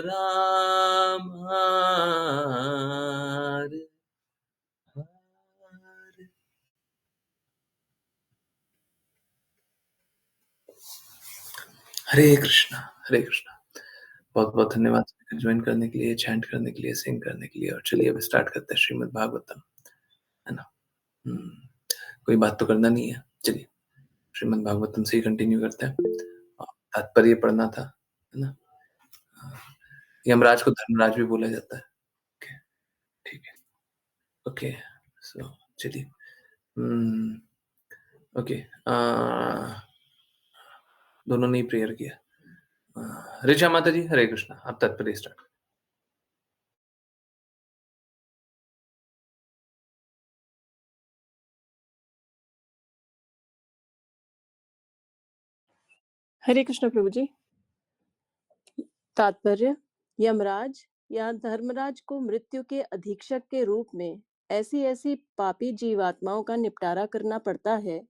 राम हरे हरे। हरे कृष्णा, हरे कृष्णा। बहुत-बहुत धन्यवाद ज्वाइन करने के लिए, चैंट करने के लिए, सिंग करने के लिए। और चलिए अब स्टार्ट करते हैं श्रीमद् भागवतम, है ना? हुँ, कोई बात तो करना नहीं है। चलिए, श्रीमद् भागवतम से ही कंटिन्यू करते हैं। तात्पर्य पढ़ना था, है ना? यमराज को धर्मराज भी बोला जाता है। ओके, ठीक है। ओके, सो चलिए। हुँ, ओके, दोनों ने ही प्रेयर किया। ऋचा माता जी, हरे कृष्णा। आप तात्पर्य स्टार्ट। हरे कृष्ण प्रभु जी। तात्पर्य: यमराज या धर्मराज को मृत्यु के अधीक्षक के रूप में ऐसी ऐसी पापी जीवात्माओं का निपटारा करना पड़ता है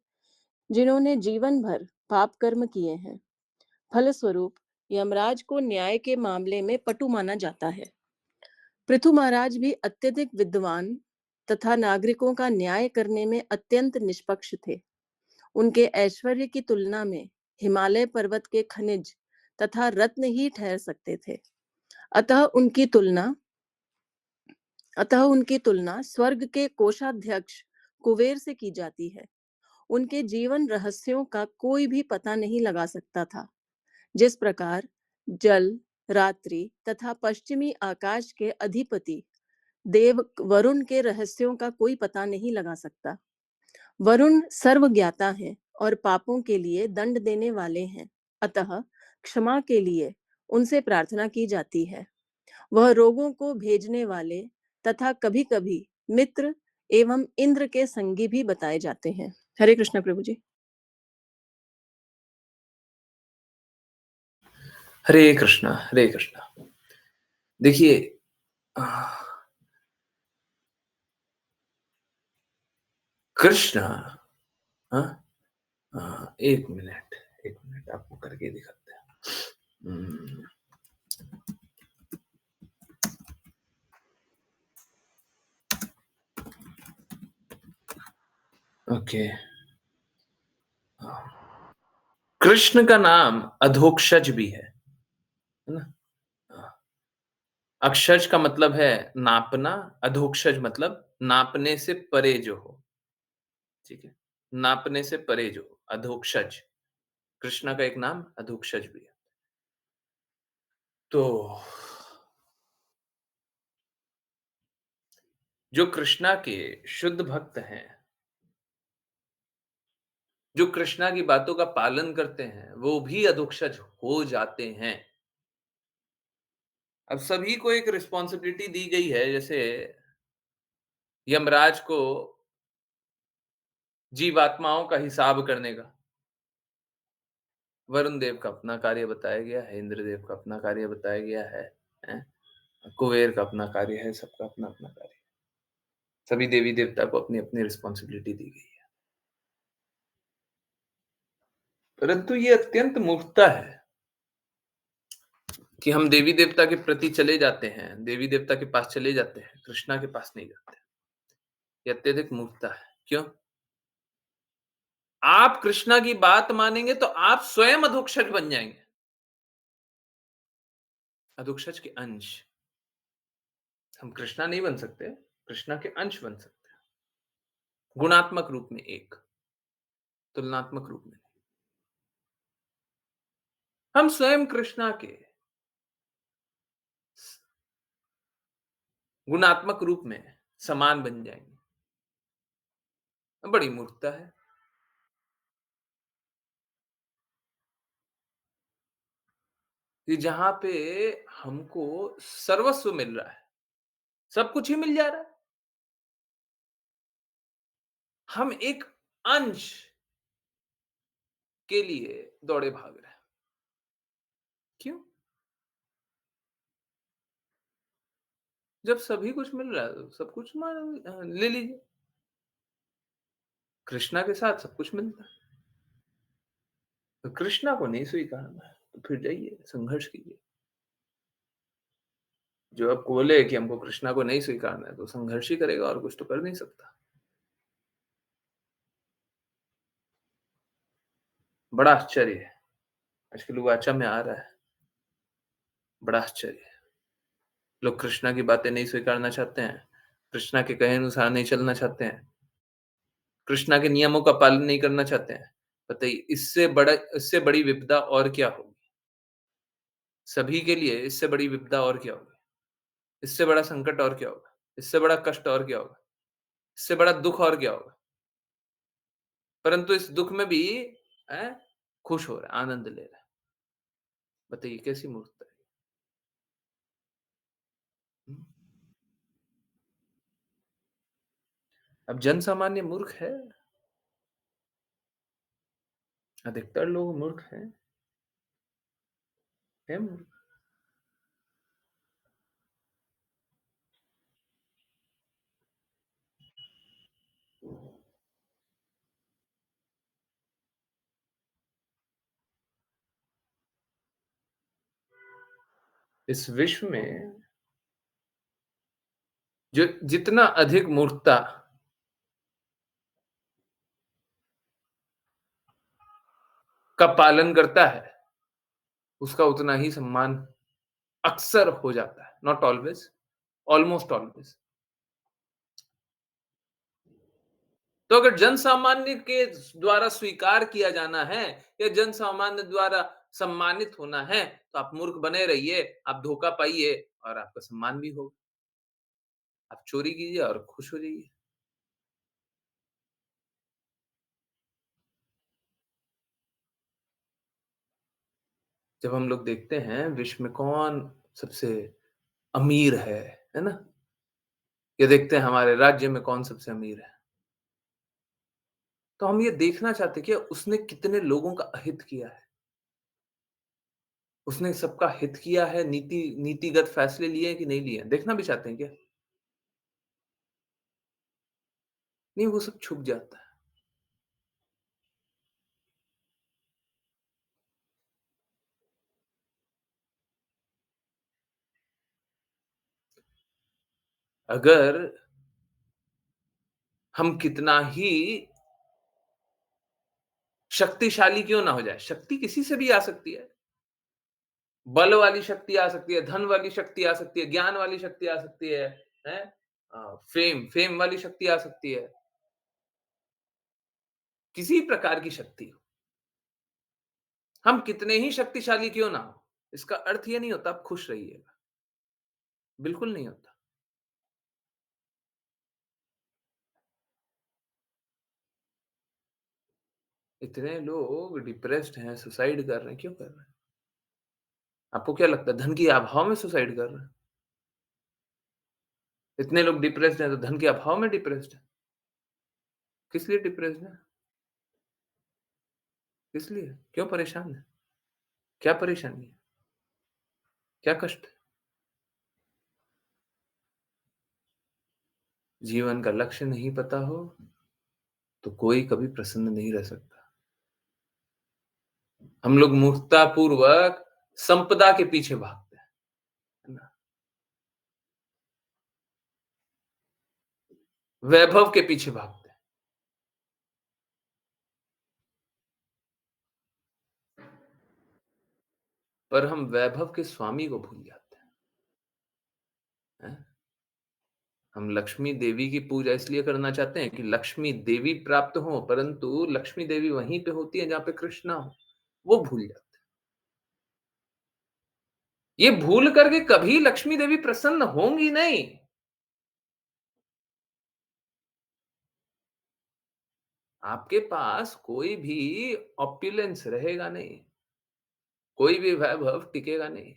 जिन्होंने जीवन भर पाप कर्म किए हैं। फलस्वरूप यमराज को न्याय के मामले में पटु माना जाता है। पृथु महाराज भी अत्यधिक विद्वान तथा नागरिकों का न्याय करने में अत्यंत निष्पक्ष थे। उनके ऐश्वर्य की तुलना में हिमालय पर्वत के खनिज तथा रत्न ही ठहर सकते थे। अतः उनकी तुलना स्वर्ग के कोषाध्यक्ष कुबेर से की जाती है। उनके जीवन रहस्यों का कोई भी पता नहीं लगा सकता था। जिस प्रकार जल, रात्रि तथा पश्चिमी आकाश के अधिपति देव वरुण के रहस्यों का कोई पता नहीं लगा सकता। वरुण सर्वज्ञाता है और पापों के लिए दंड देने वाले हैं। अतः क्षमा के लिए उनसे प्रार्थना की जाती है। वह रोगों को भेजने वाले तथा कभी-कभी मित्र एवं इंद्र के संगी भी बताए जाते हैं। हरे कृष्ण प्रभु जी। हरे कृष्णा, हरे कृष्णा। देखिए, कृष्ण, हाँ? 1 मिनट, 1 मिनट आपको करके दिखाते हैं। ओके। कृष्ण का नाम अधोक्षज भी है ना? अक्षज का मतलब है नापना, अधोक्षज मतलब नापने से परे जो हो, ठीक है? नापने से परे जो हो, अधोक्षज। कृष्ण का एक नाम अधोक्षज भी है। तो जो कृष्णा के शुद्ध भक्त हैं, जो कृष्णा की बातों का पालन करते हैं, वो भी अधोक्षज हो जाते हैं। अब सभी को एक रिस्पॉन्सिबिलिटी दी गई है, जैसे यमराज को जीवात्माओं का हिसाब करने का, वरुण देव का अपना कार्य बताया गया है, इंद्रदेव का अपना कार्य बताया गया है, हैं? कुबेर का अपना कार्य है, सबका अपना-अपना कार्य है। सभी देवी-देवता को अपनी-अपनी रिस्पॉन्सिबिलिटी दी गई है। परंतु ये अत्यंत मूर्खता है कि हम देवी-देवता के प्रति चले जाते हैं, देवी-देवता के पास चले जाते हैं, कृष्णा के पास नहीं जाते। ये अत्यधिक मूर्खता है। क्यों? आप कृष्णा की बात मानेंगे तो आप स्वयं अधोक्षज बन जाएँगे। अधोक्षज के अंश। हम कृष्णा नहीं बन सकते, कृष्णा के अंश बन सकते हैं। गुणात्मक रूप में एक, तुलनात्मक रूप में नहीं। हम स्वयं कृष्णा के गुणात्मक रूप में समान बन जाएँगे। बड़ी मूर्खता है। कि जहाँ पे हमको सर्वस्व मिल रहा है, सब कुछ ही मिल जा रहा है। हम एक अंश के लिए दौड़े भाग रहे हैं। क्यों? जब सभी कुछ मिल रहा है तो सब कुछ ले लीजिए। कृष्णा के साथ सब कुछ मिलता है। तो कृष्णा को नहीं स्वीकारना है, तो फिर जाइए संघर्ष कीजिए। जो अब बोले कि हमको कृष्णा को नहीं स्वीकारना है, तो संघर्ष ही करेगा और कुछ तो कर नहीं सकता। बड़ा आश्चर्य है, आजकल वाचा में आ रहा है, बड़ा आश्चर्य है। लोग कृष्णा की बातें नहीं स्वीकारना चाहते हैं, कृष्णा के कहे अनुसार नहीं चलना चाहते हैं, कृष्णा के नियमों का पालन नहीं करना चाहते हैं। बताइए इससे बड़ी विपदा और क्या होगी? सभी के लिए इससे बड़ी विपदा और क्या होगी? इससे बड़ा संकट और क्या होगा? इससे बड़ा कष्ट और क्या होगा? इससे बड़ा दुःख और क्या होगा? परंतु इस दुःख में भी हैं, खुश हो रहा है, आनंद ले रहा है। बताइए कैसी मूर्खता है? हुँ। अब जन-सामान्य मूर्ख है, अधिकतर लोग मूर्ख हैं मूर्ख। इस विश्व में जो जितना अधिक मूर्खता का पालन करता है, उसका उतना ही सम्मान अक्सर हो जाता है, नॉट ऑलवेज़, ऑलमोस्ट ऑलवेज़। तो अगर जन-सामान्य के द्वारा स्वीकार किया जाना है या जन-सामान्य द्वारा सम्मानित होना है, तो आप मूर्ख बने रहिए, आप धोखा पाइए और आपका सम्मान भी होगा। आप चोरी कीजिए और खुश हो जाइए। जब हम लोग देखते हैं विश्व में कौन सबसे अमीर है ना? या देखते हैं हमारे राज्य में कौन सबसे अमीर है, तो हम ये देखना चाहते हैं कि उसने कितने लोगों का अहित किया है। उसने सबका हित किया है, नीतिगत फैसले लिए हैं कि नहीं लिए हैं, देखना भी चाहते हैं क्या? नहीं, वो सब छुप जाता है। अगर हम कितना ही शक्तिशाली क्यों ना हो जाए, शक्ति किसी से भी आ सकती है। बल वाली शक्ति आ सकती है, धन वाली शक्ति आ सकती है, ज्ञान वाली शक्ति आ सकती है, हैं? फेम वाली शक्ति आ सकती है, किसी प्रकार की शक्ति हो। हम कितने ही शक्तिशाली क्यों ना हो, इसका अर्थ ये नहीं होता आप खुश रहिएगा, बिल्कुल नहीं होता। इतने लोग डिप्रेस्ड हैं, सुसाइड कर रहे हैं, क्यों कर रहे हैं? आपको क्या लगता है धन के अभाव में सुसाइड कर रहे हैं? इतने लोग डिप्रेस्ड हैं तो धन के अभाव में डिप्रेस्ड हैं। किस लिए डिप्रेस्ड हैं? किस लिए? क्यों परेशान हैं? क्या परेशानी है? क्या कष्ट है? जीवन का लक्ष्य नहीं पता हो, तो कोई कभी प्रसन्न नहीं रह सकता। हम लोग मूर्खतापूर्वक संपदा के पीछे भागते हैं, है ना? वैभव के पीछे भागते हैं, पर हम वैभव के स्वामी को भूल जाते हैं। हम लक्ष्मी देवी की पूजा इसलिए करना चाहते हैं कि लक्ष्मी देवी प्राप्त हो, परंतु लक्ष्मी देवी वहीं पे होती है जहाँ पे कृष्णा हो, वो भूल जाते हैं। ये भूल करके कभी लक्ष्मी देवी प्रसन्न होंगी नहीं। आपके पास कोई भी ऑपुलेंस रहेगा नहीं, कोई भी वैभव टिकेगा नहीं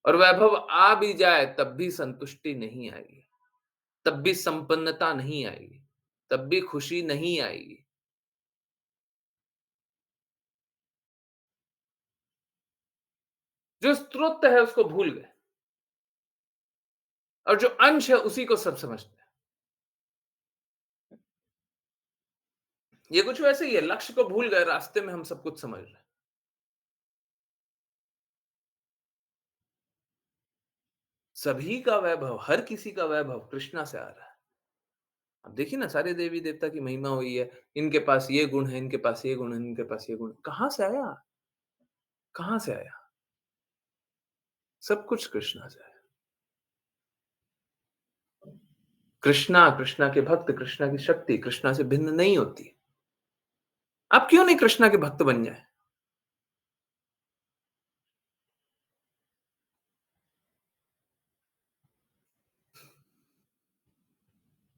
और वैभव आ भी जाए तब भी संतुष्टि नहीं आएगी, तब भी संपन्नता नहीं आएगी, तब भी खुशी नहीं आएगी। जो स्रोत है उसको भूल गए और जो अंश है उसी को सब समझते हैं। ये कुछ वैसे ही है, लक्ष्य को भूल गए, रास्ते में हम सब कुछ समझ रहे हैं। सभी का वैभव, हर किसी का वैभव कृष्णा से आ रहा है। अब देखिए ना सारे देवी-देवता की महिमा हुई है, इनके पास ये गुण है, इनके पास ये गुण है, इनके पास ये गुण है। कहाँ से आया? कहाँ से आया? सब कुछ कृष्णा से आया। कृष्णा, कृष्णा के भक्त, कृष्णा की शक्ति कृष्णा से भिन्न नहीं होती। आप क्यों नहीं कृष्णा के भक्त बन जाएँ?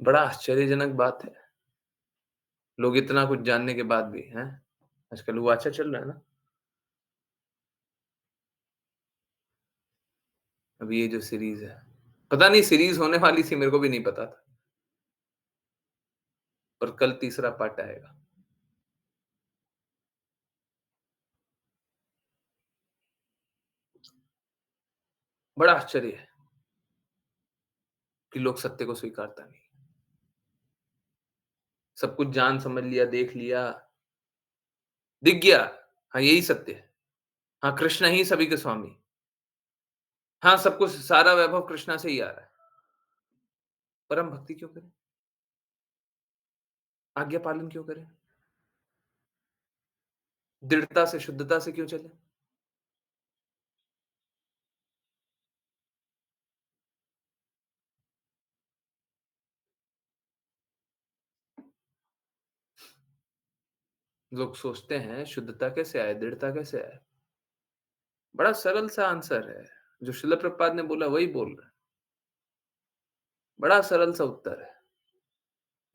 बड़ा आश्चर्यजनक बात है। लोग इतना कुछ जानने के बाद भी, हैं? आजकल वो अच्छा चल रहा है ना? अभी ये जो सीरीज़ है, पता नहीं सीरीज़ होने वाली थी मेरे को भी नहीं पता था, पर कल तीसरा पार्ट आएगा। बड़ा आश्चर्य है कि लोग सत्य को स्वीकारता नहीं। सब कुछ जान समझ लिया, देख लिया, दिख गया, हाँ, यही सत्य है। हाँ, कृष्ण ही सभी के स्वामी। हाँ, सब कुछ सारा वैभव कृष्णा से ही आ रहा है। पर हम भक्ति क्यों करें? आज्ञा पालन क्यों करें? दृढ़ता से, शुद्धता से क्यों चलें? लोग सोचते हैं शुद्धता कैसे आए, दृढ़ता कैसे आए? बड़ा सरल सा आंसर है। जो शिल प्रभुपाद ने बोला वही बोल रहे हैं। बड़ा सरल सा उत्तर है।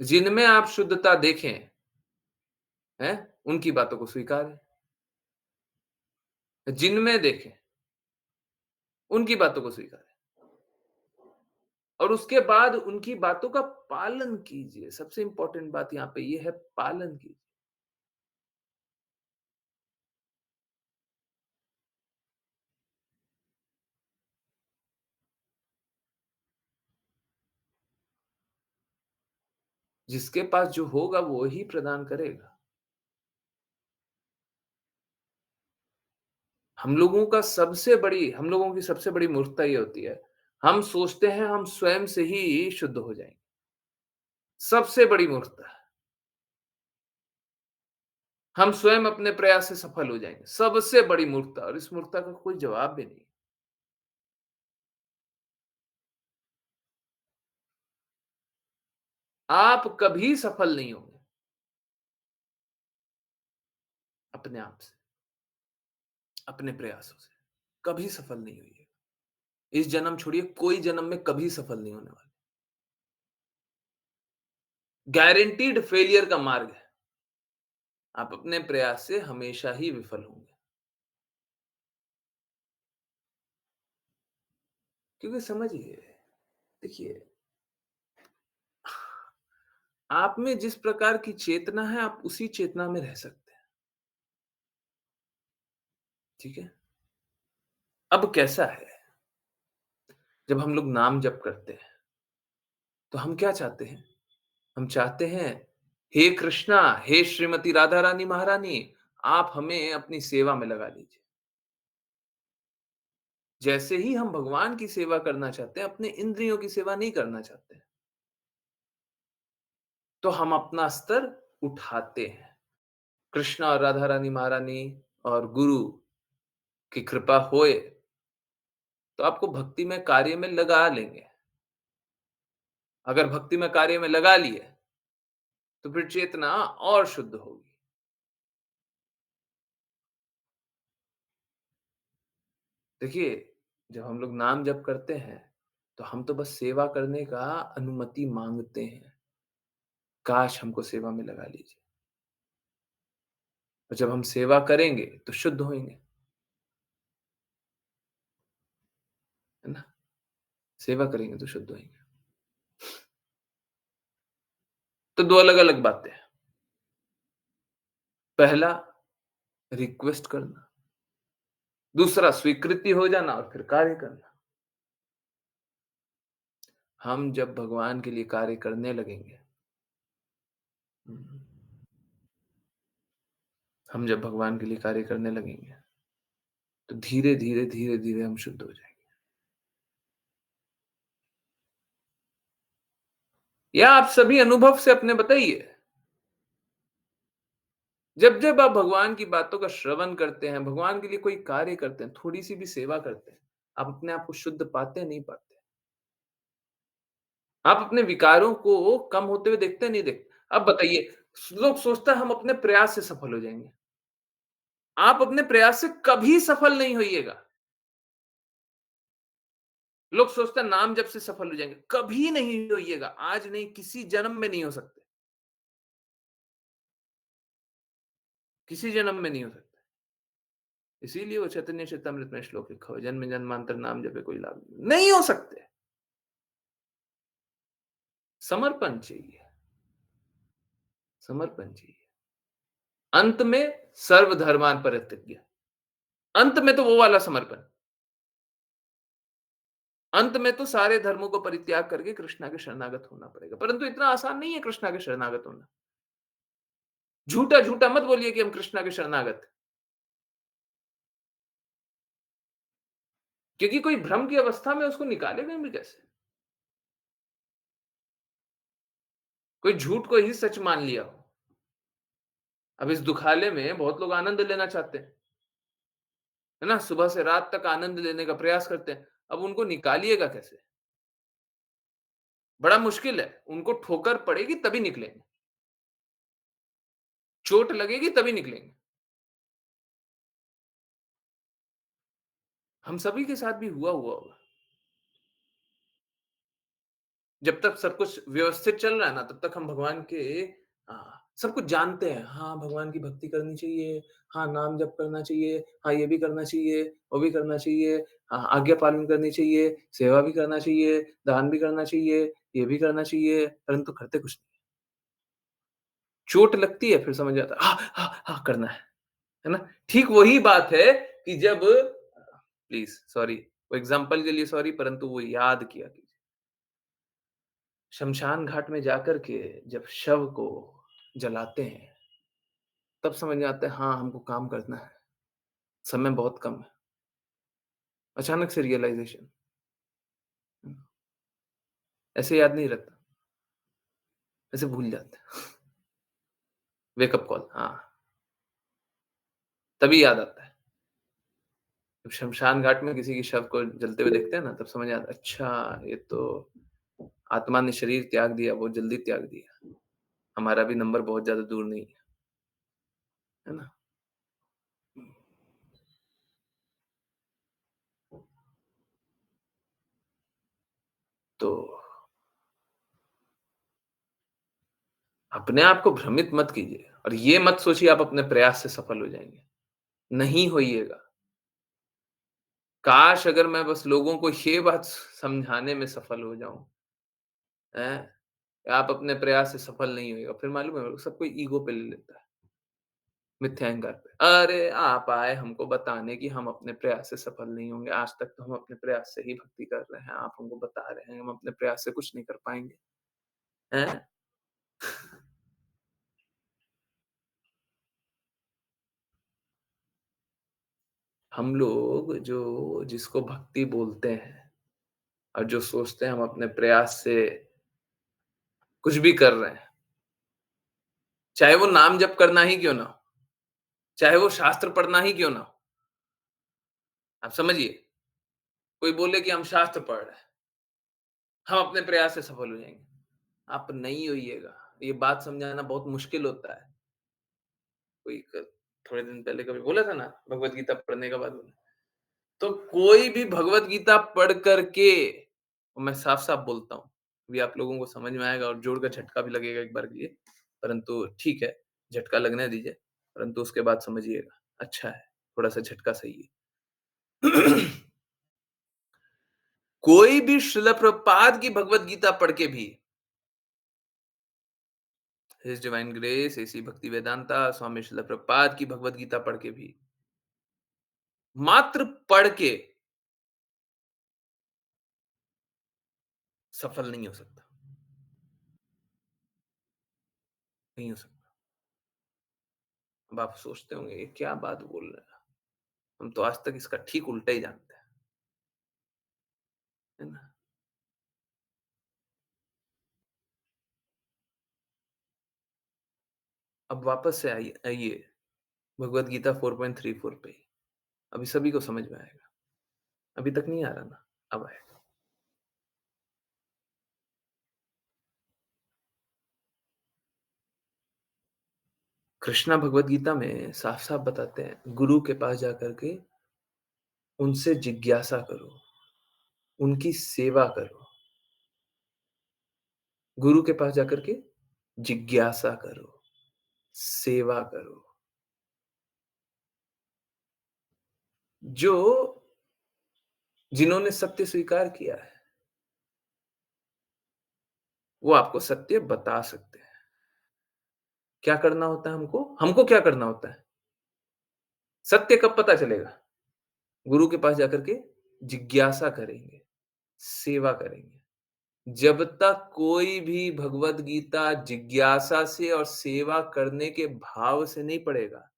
जिनमें आप शुद्धता देखें, हैं? उनकी बातों को स्वीकारें। जिनमें देखें, उनकी बातों को स्वीकारें। और उसके बाद उनकी बातों का पालन कीजिए। सबसे इंपॉर्टेंट बात यहाँ पे ये है पालन कीजिए। जिसके पास जो होगा वो ही प्रदान करेगा। हम लोगों की सबसे बड़ी मूर्खता ये होती है। हम सोचते हैं हम स्वयं से ही शुद्ध हो जाएँगे। सबसे बड़ी मूर्खता। हम स्वयं अपने प्रयास से सफल हो जाएँगे। सबसे बड़ी मूर्खता और इस मूर्खता का कोई जवाब भी नहीं। आप कभी सफल नहीं होंगे अपने आप से, अपने प्रयासों से। कभी सफल नहीं होइए। इस जन्म छोड़िए कोई जन्म में कभी सफल नहीं होने वाले। गारंटीड फेलियर का मार्ग है। आप अपने प्रयास से हमेशा ही विफल होंगे। क्योंकि समझिए, देखिए, आप में जिस प्रकार की चेतना है, आप उसी चेतना में रह सकते हैं। ठीक है? अब कैसा है, जब हम लोग नाम जप करते हैं, तो हम क्या चाहते हैं? हम चाहते हैं, हे कृष्णा, हे श्रीमती राधा रानी महारानी, आप हमें अपनी सेवा में लगा लीजिए। जैसे ही हम भगवान की सेवा करना चाहते हैं, अपने इंद्रियों की सेवा नहीं करना चाहते हैं, तो हम अपना स्तर उठाते हैं। कृष्णा और राधा रानी महारानी और गुरु की कृपा होए, तो आपको भक्ति में कार्य में लगा लेंगे। अगर भक्ति में कार्य में लगा लिए, तो फिर चेतना और शुद्ध होगी। देखिए, जब हम लोग नाम जप करते हैं, तो हम तो बस सेवा करने का अनुमति माँगते हैं। काश हमको सेवा में लगा लीजिए। और जब हम सेवा करेंगे, तो शुद्ध होंगे, है ना? सेवा करेंगे तो शुद्ध होंगे। तो 2 अलग-अलग बातें हैं। पहला रिक्वेस्ट करना, दूसरा स्वीकृति हो जाना और फिर कार्य करना। हम जब भगवान के लिए कार्य करने लगेंगे, हुँ, हम जब भगवान के लिए कार्य करने लगेंगे, तो धीरे-धीरे, धीरे-धीरे हम शुद्ध हो जाएँगे। या आप सभी अनुभव से अपने बताइए। जब-जब आप भगवान की बातों का श्रवण करते हैं, भगवान के लिए कोई कार्य करते हैं, थोड़ी-सी भी सेवा करते हैं, आप अपने आप को शुद्ध पाते हैं, नहीं पाते? आप अपने विकारों को कम होते हुए देखते हैं, नहीं देखते? अब बताइए, लोग सोचते हैं हम अपने प्रयास से सफल हो जाएँगे। आप अपने प्रयास से कभी सफल नहीं होइएगा। लोग सोचते हैं नाम जप से सफल हो जाएँगे, कभी नहीं होइएगा। आज नहीं, किसी जन्म में नहीं हो सकते। किसी जन्म में नहीं हो सकते। इसीलिए वो चैतन्य चेतामृत में श्लोक लिखा हुआ है, जन्म जन्मांतर नाम जपे कोई लाभ नहीं हो सकते। समर्पण चाहिए, समर्पण चाहिए। अंत में सर्वधर्मान् परित्यज्य। अंत में तो वो वाला समर्पण। अंत में तो सारे धर्मों को परित्याग करके कृष्णा के शरणागत होना पड़ेगा। परंतु इतना आसान नहीं है कृष्णा के शरणागत होना। झूठा-झूठा मत बोलिए कि हम कृष्णा के शरणागत हैं। क्योंकि कोई भ्रम की अवस्था में उसको निकालेगा भी कैसे? कोई झूठ को ही सच मान लिया हो। अब इस दुखालय में बहुत लोग आनंद लेना चाहते हैं, है ना? सुबह से रात तक आनंद लेने का प्रयास करते हैं। अब उनको निकालिएगा कैसे? बड़ा मुश्किल है। उनको ठोकर पड़ेगी तभी निकलेंगे। चोट लगेगी तभी निकलेंगे। हम सभी के साथ भी हुआ होगा। जब तक सब कुछ व्यवस्थित चल रहा है ना, तब तक हम भगवान के सब कुछ जानते हैं। हाँ, भगवान की भक्ति करनी चाहिए, हाँ, नाम जप करना चाहिए, हाँ, ये भी करना चाहिए, वो भी करना चाहिए, हाँ, आज्ञा पालन करनी चाहिए, सेवा भी करना चाहिए, दान भी करना चाहिए, ये भी करना चाहिए, परंतु करते कुछ नहीं। चोट लगती है, फिर समझ आता है, हाँ, हाँ, हाँ, करना है ना? ठीक वही बात है कि जब प्लीज़ सॉरी, वो एग्ज़ाम्पल के लिए सॉरी, परंतु वो याद किया कीजिए। शमशान घाट में जाकर के जब शव को जलाते हैं, तब समझ में आता है हाँ, हमको काम करना है, समय बहुत कम है। अचानक से रियलाइज़ेशन ऐसे याद नहीं रहता, ऐसे भूल जाते हैं। वेक अप कॉल हाँ, तभी याद आता है। जब शमशान घाट में किसी की शव को जलते हुए देखते हैं ना, तब समझ में आता है अच्छा ये तो आत्मा ने शरीर त्याग दिया, बहुत जल्दी त्याग दिया। हमारा भी नंबर बहुत ज़्यादा दूर नहीं है, है ना? तो अपने आप को भ्रमित मत कीजिए और ये मत सोचिए आप अपने प्रयास से सफल हो जाएँगे, नहीं होइएगा। काश अगर मैं बस लोगों को ये बात समझाने में सफल हो जाऊँ, हैं? आप अपने प्रयास से सफल नहीं होइएगा, फिर मालूम है सब कोई ईगो पे ले लेता है, मिथ्या अहंकार पे। अरे! आप आए हमको बताने कि हम अपने प्रयास से सफल नहीं होंगे, आज तक तो हम अपने प्रयास से ही भक्ति कर रहे हैं, आप हमको बता रहे हैं हम अपने प्रयास से कुछ नहीं कर पाएँगे, हैं? हम लोग जो जिसको भक्ति बोलते हैं और जो सोचते हैं हम अपने प्रयास से कुछ भी कर रहे हैं, चाहे वो नाम जप करना ही क्यों ना हो, चाहे वो शास्त्र पढ़ना ही क्यों ना हो। आप समझिए, कोई बोले कि हम शास्त्र पढ़ रहे हैं, हम अपने प्रयास से सफल हो जाएँगे। आप नहीं होइएगा, ये बात समझाना बहुत मुश्किल होता है। कोई क थोड़े दिन पहले कभी बोला था ना, भगवत गीता पढ़ने के बाद बोला। तो कोई भी भगवत गीता पढ़ कर के और मैं साफ-साफ बोलता हूँ, अभी आप लोगों को समझ में आएगा और जोर का झटका भी लगेगा एक बार के लिए, परंतु ठीक है, झटका लगने दीजिए, परंतु उसके बाद समझिएगा, अच्छा है, थोड़ा-सा झटका सही है। कोई भी श्रील प्रभुपाद की भगवत गीता पढ़ के भी हिज डिवाइन ग्रेस, ऐसी भक्ति वेदांता, स्वामी श्रील प्रभुपाद की भगवत गीता पढ़ के भी, मात्र पढ़ के सफल नहीं हो सकता, नहीं हो सकता। अब आप सोचते होंगे, ये क्या बात बोल रहे हैं? हम तो आज तक इसका ठीक उल्टा ही जानते हैं, है ना? अब वापस से आइए आइए भगवद गीता 4.34 पे ही। अभी सभी को समझ में आएगा। अभी तक नहीं आ रहा ना? अब आएगा। कृष्णा भगवद गीता में साफ-साफ बताते हैं, गुरु के पास जाकर के उनसे जिज्ञासा करो, उनकी सेवा करो। गुरु के पास जाकर के जिज्ञासा करो, सेवा करो। जो जिन्होंने सत्य स्वीकार किया है, वो आपको सत्य बता सकते हैं। क्या करना होता है हमको? हमको क्या करना होता है? सत्य कब पता चलेगा? गुरु के पास जाकर के जिज्ञासा करेंगे, सेवा करेंगे। जब तक कोई भी भगवद गीता जिज्ञासा से और सेवा करने के भाव से नहीं पढ़ेगा,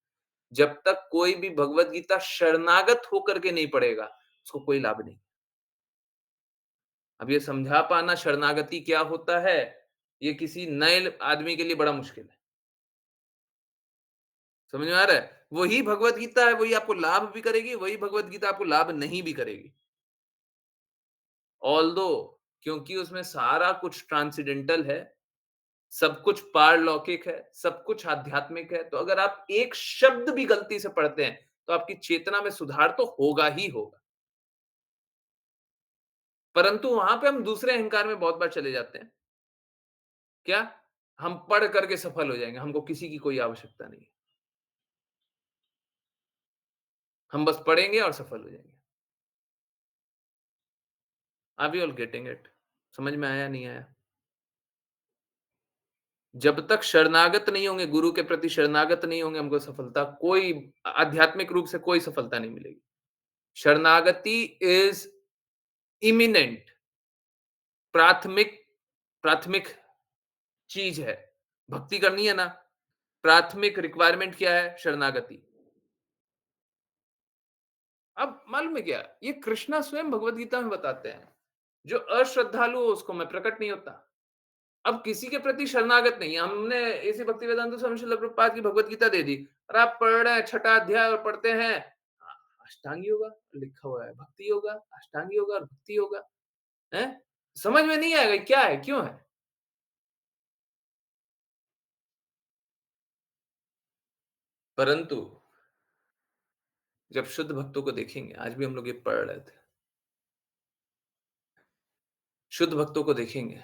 जब तक कोई भी भगवद गीता शरणागत होकर के नहीं पढ़ेगा, उसको कोई लाभ नहीं। अब ये समझा पाना शरणागति क्या होता है, ये किसी नए आदमी के लिए बड़ा मुश्किल है। समझ में आ रहा है? वही भगवद गीता है, वही आपको लाभ भी करेगी, वही भगवद गीता आपको लाभ नहीं भी करेगी। ऑल्दो क्योंकि उसमें सारा कुछ ट्रांसेंडेंटल है, सब कुछ पारलौकिक है, सब कुछ आध्यात्मिक है, तो अगर आप एक शब्द भी गलती से पढ़ते हैं, तो आपकी चेतना में सुधार तो होगा ही होगा। परंतु वहां पे हम दूसरे अहंकार में बहुत बार चले जाते हैं। क्या? हम पढ़ करके सफल हो जाएंगे, हमको किसी की कोई आवश्यकता नहीं है। हम बस पढ़ेंगे और सफल हो जाएंगे। Are we all getting it? समझ में आया नहीं आया? जब तक शरणागत नहीं होंगे, गुरु के प्रति शरणागत नहीं होंगे, हमको सफलता कोई आध्यात्मिक रूप से कोई सफलता नहीं मिलेगी। शरणागति इज इमिनेंट, प्राथमिक प्राथमिक चीज है। भक्ति करनी है ना, प्राथमिक रिक्वायरमेंट क्या है? शरणागति। अब मालूम है क्या? ये कृष्णा स्वयं भगवत गीता में बताते हैं, जो अश्रद्धालु हो उसको मैं प्रकट नहीं होता। अब किसी के प्रति शरणागत नहीं है। हमने इसी भक्ति वेदांत स्वामी श्रील प्रभुपाद की भगवत गीता दे दी और आप पढ़ रहे हैं, छठा अध्याय और पढ़ते हैं अष्टांग योगा लिखा हुआ है, भक्ति योगा, अष्टांग योगा और भक्ति योगा है। समझ में नहीं आएगा क्या है, क्यों है? परंतु जब शुद्ध भक्तों को देखेंगे, आज भी हम लोग ये पढ़ रहे थे, शुद्ध भक्तों को देखेंगे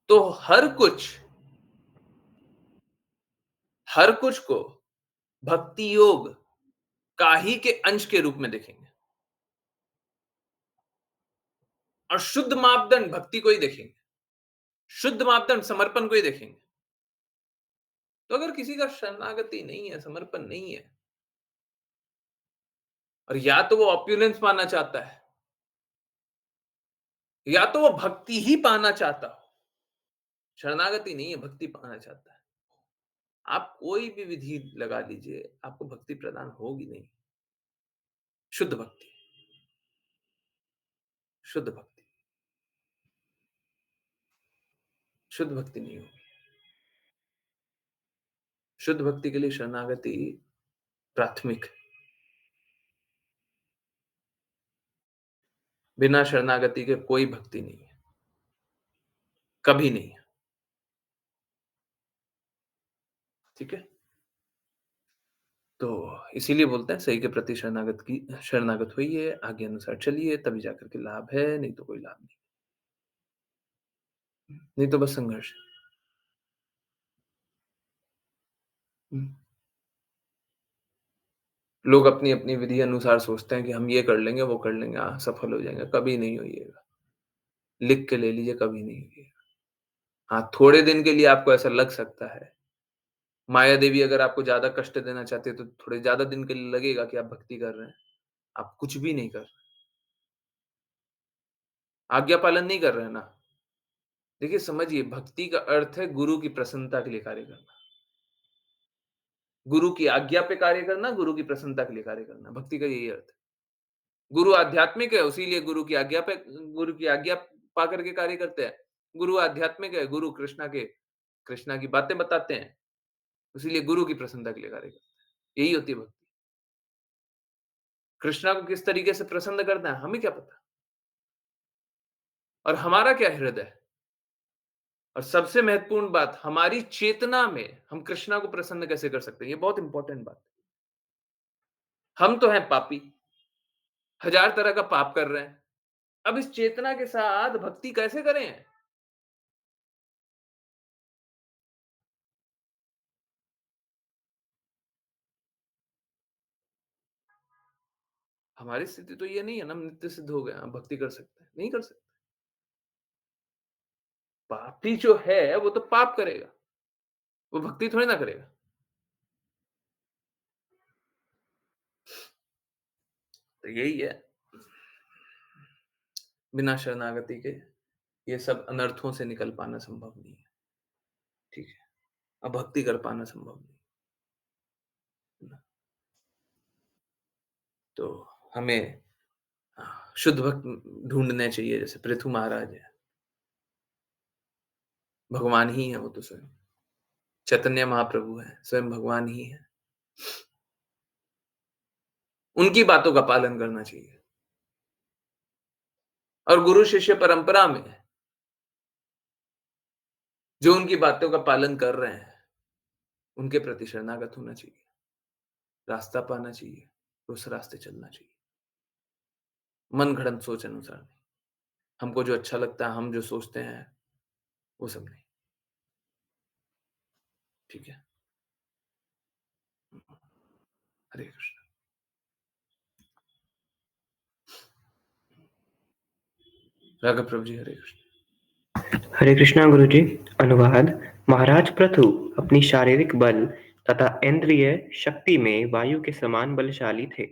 तो हर कुछ को भक्ति योग का ही के अंश के रूप में देखेंगे और शुद्ध मापदंड भक्ति को ही देखेंगे, शुद्ध मापदंड समर्पण को ही देखेंगे। तो अगर किसी का शरणागति नहीं है, समर्पण नहीं है और या तो वो ऑप्युलेंस पाना चाहता है या तो वो भक्ति ही पाना चाहता हो, शरणागति नहीं है, भक्ति पाना चाहता है, आप कोई भी विधि लगा लीजिए, आपको भक्ति प्रदान होगी नहीं। शुद्ध भक्ति, शुद्ध भक्ति, शुद्ध भक्ति नहीं होगी। शुद्ध भक्ति के लिए शरणागति प्राथमिक है। बिना शरणागति के कोई भक्ति नहीं है, कभी नहीं है। ठीक है? तो इसीलिए बोलते हैं सही के प्रति शरणागत होइए, आज्ञा अनुसार चलिए, तभी जाकर के लाभ है, नहीं तो कोई लाभ नहीं। नहीं तो बस संघर्ष है। हुँ। लोग अपनी-अपनी विधि अनुसार सोचते हैं कि हम ये कर लेंगे, वो कर लेंगे, सफल हो जाएँगे, कभी नहीं होइएगा। लिख के ले लीजिए, कभी नहीं होइएगा। हाँ, थोड़े दिन के लिए आपको ऐसा लग सकता है। माया देवी अगर आपको ज़्यादा कष्ट देना चाहती है, तो थोड़े ज़्यादा दिन के लिए लगेगा कि आप भक्ति कर रहे हैं। आप कुछ भी नहीं कर रहे, आज्ञा पालन नहीं कर रहे हैं ना। देखिए समझिए, भक्ति का अर्थ है गुरु की प्रसन्नता के लिए कार्य करना। गुरु की आज्ञा पे कार्य करना, गुरु की प्रसन्नता के लिए कार्य करना, भक्ति का यही अर्थ है। गुरु आध्यात्मिक है, इसीलिए गुरु की आज्ञा पा करके कार्य करते हैं। गुरु आध्यात्मिक है, गुरु कृष्णा के कृष्णा की बातें बताते हैं, इसीलिए गुरु की प्रसन्नता के लिए कार्य करते हैं। यही होती है भक्ति। कृष्णा को किस तरीके से प्रसन्न करना है, हमें क्या पता? और हमारा क्या हृदय है? और सबसे महत्वपूर्ण बात, हमारी चेतना में हम कृष्णा को प्रसन्न कैसे कर सकते हैं? ये बहुत इंपॉर्टेंट बात है। हम तो हैं पापी, हजार तरह का पाप कर रहे हैं। अब इस चेतना के साथ भक्ति कैसे करें? हमारी स्थिति तो ये नहीं है ना, हम नित्य सिद्ध हो गए, हम भक्ति कर सकते हैं, नहीं कर सकते। पापी जो है वो तो पाप करेगा, वो भक्ति थोड़ी ना करेगा। तो यही है, बिना शरणागति के ये सब अनर्थों से निकल पाना संभव नहीं है। ठीक है, अब भक्ति कर पाना संभव नहीं है ना। तो हमें शुद्ध भक्त ढूंढने चाहिए, जैसे पृथु महाराज है, भगवान ही है वो तो स्वयं। चैतन्य महाप्रभु है, स्वयं भगवान ही है। उनकी बातों का पालन करना चाहिए। और गुरु शिष्य परंपरा में जो उनकी बातों का पालन कर रहे हैं, उनके प्रति शरणागत होना चाहिए, रास्ता पाना चाहिए, उस रास्ते चलना चाहिए। मन घड़ंत सोच अनुसार नहीं। हमको जो अच्छा लगता है, हम जो सोचते हैं, वो सब नहीं। ठीक है? हरे कृष्ण। राघव प्रभु जी, हरे कृष्ण। हरे कृष्णा गुरुजी। अनुवाद। महाराज पृथु अपनी शारीरिक बल तथा इंद्रिय शक्ति में वायु के समान बलशाली थे,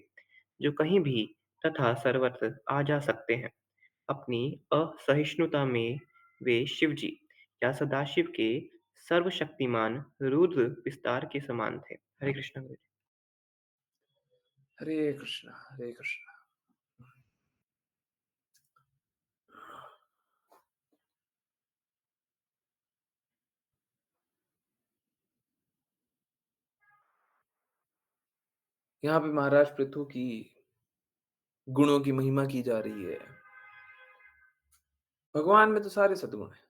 जो कहीं भी तथा सर्वत्र आ जा सकते हैं। अपनी असहिष्णुता में वे शिवजी या सदाशिव के सर्वशक्तिमान रुद्र विस्तार के समान थे। हरे कृष्णा गुरुजी। हरे कृष्ण, हरे कृष्ण। यहाँ पे महाराज पृथु की गुणों की महिमा की जा रही है। भगवान में तो सारे सद्गुण है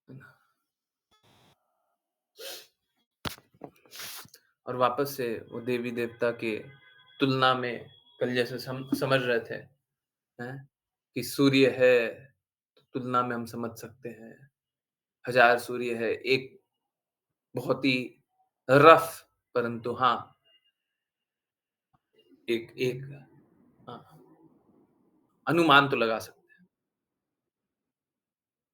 ना? और वापस से वो देवी देवता के तुलना में कल जैसे समझ रहे थे, हैं? कि सूर्य है, तो तुलना में हम समझ सकते हैं। हजार सूर्य है, एक बहुत ही रफ, परंतु हाँ, एक एक हाँ, अनुमान तो लगा सकते हैं।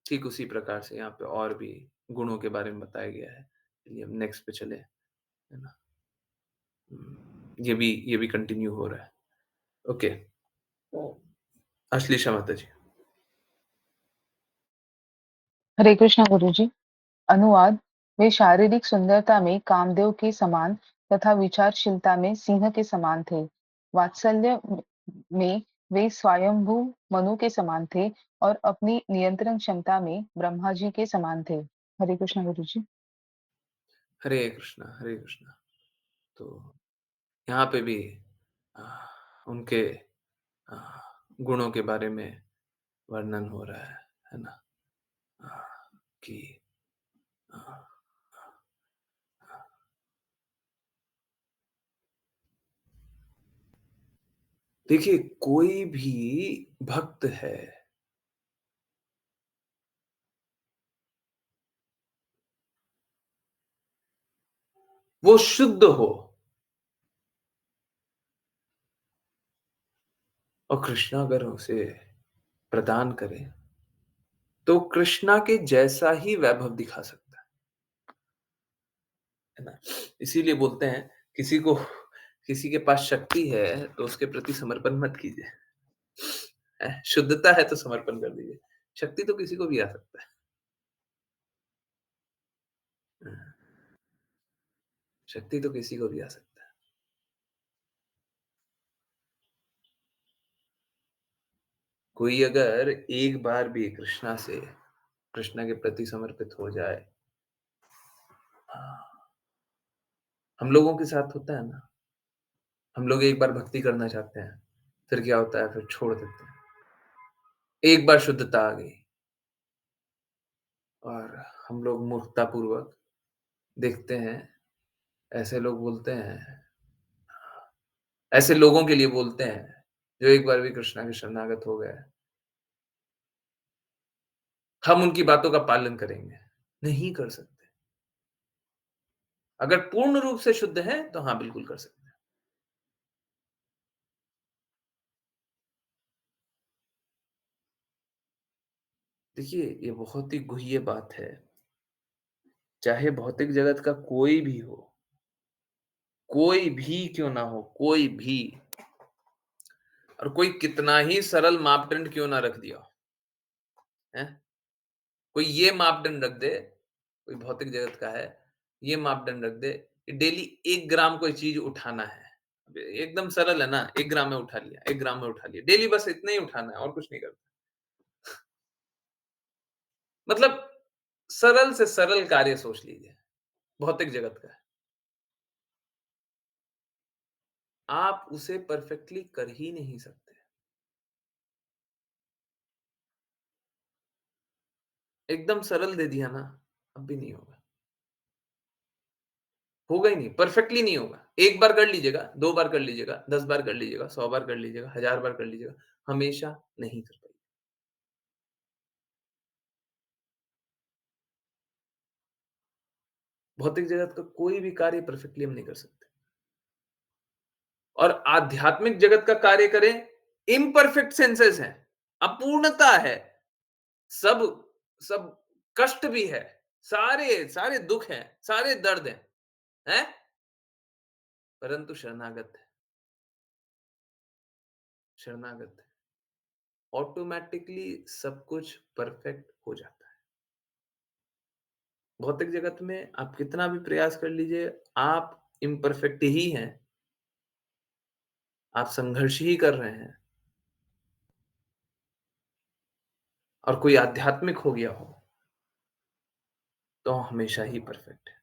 ठीक उसी प्रकार से यहाँ पे और भी गुणों के बारे में बताया गया है। चलिए हम नेक्स्ट पे चले, है ना? ये भी कंटिन्यू हो रहा है। ओके, अश्लीषा माता जी। हरे कृष्णा गुरुजी। अनुवाद। वे शारीरिक सुंदरता में कामदेव के समान तथा विचारशीलता में सिंह के समान थे। वात्सल्य में वे स्वयंभू मनु के समान थे और अपनी नियंत्रण क्षमता में ब्रह्मा जी के समान थे। हरे कृष्णा गुरुजी। हरे कृष्णा, हरे कृष्णा। तो यहाँ पे भी आ, उनके आ, गुणों के बारे में वर्णन हो रहा है ना? आ, कि आ, देखिए, कोई भी भक्त है, वो शुद्ध हो और कृष्णा अगर उसे प्रदान करे, तो कृष्णा के जैसा ही वैभव दिखा सकता है ना? इसीलिए बोलते हैं, किसी के पास शक्ति है तो उसके प्रति समर्पण मत कीजिए। शुद्धता है तो समर्पण कर दीजिए। शक्ति तो किसी को भी आ सकता है। शक्ति तो किसी को भी आ सकता है। कोई अगर एक बार भी कृष्णा से कृष्णा के प्रति समर्पित हो जाए। हाँ, हम लोगों के साथ होता है ना, हम लोग एक बार भक्ति करना चाहते हैं, फिर क्या होता है, फिर छोड़ देते हैं। एक बार शुद्धता आ गई और हम लोग मूर्खतापूर्वक देखते हैं, ऐसे लोग बोलते हैं, ऐसे लोगों के लिए बोलते हैं, जो एक बार भी कृष्णा के शरणागत हो गए, हम उनकी बातों का पालन करेंगे। नहीं कर सकते। अगर पूर्ण रूप से शुद्ध हैं, तो हाँ, बिल्कुल कर सकते हैं। देखिए, ये बहुत ही गुह्य बात है। चाहे भौतिक जगत का कोई भी क्यों ना हो, कोई भी, और कोई कितना ही सरल मापदंड क्यों ना रख दिया हो, हैं? कोई ये मापदंड रख दे, कोई भौतिक जगत का है, ये मापदंड रख दे कि डेली 1 ग्राम कोई चीज उठाना है। एकदम सरल है ना, 1 ग्राम में उठा लिया, 1 ग्राम में उठा लिया। डेली बस इतना ही उठाना है और कुछ नहीं करना। मतलब सरल से सरल कार्य सोच लीजिए, भौतिक जगत का है। आप उसे परफेक्टली कर ही नहीं सकते। एकदम सरल दे दिया ना, अब भी नहीं होगा। होगा ही नहीं, परफेक्टली नहीं होगा। 1 बार कर लीजिएगा, 2 बार कर लीजिएगा, 10 बार कर लीजिएगा, 100 बार कर लीजिएगा, 1000 बार कर लीजिएगा, हमेशा नहीं कर पाइए। भौतिक जगत का कोई भी कार्य परफेक्टली हम नहीं कर सकते। और आध्यात्मिक जगत का कार्य करें, इम्परफेक्ट सेंसेस हैं, अपूर्णता है, सब सब कष्ट भी है, सारे सारे दुख हैं, सारे दर्द हैं? परंतु शरणागत है, शरणागत है। ऑटोमैटिकली सब कुछ परफेक्ट हो जाता है। भौतिक जगत में आप कितना भी प्रयास कर लीजिए, आप इम्परफेक्ट ही हैं। आप संघर्ष ही कर रहे हैं। और कोई आध्यात्मिक हो गया हो, तो हमेशा ही परफेक्ट है।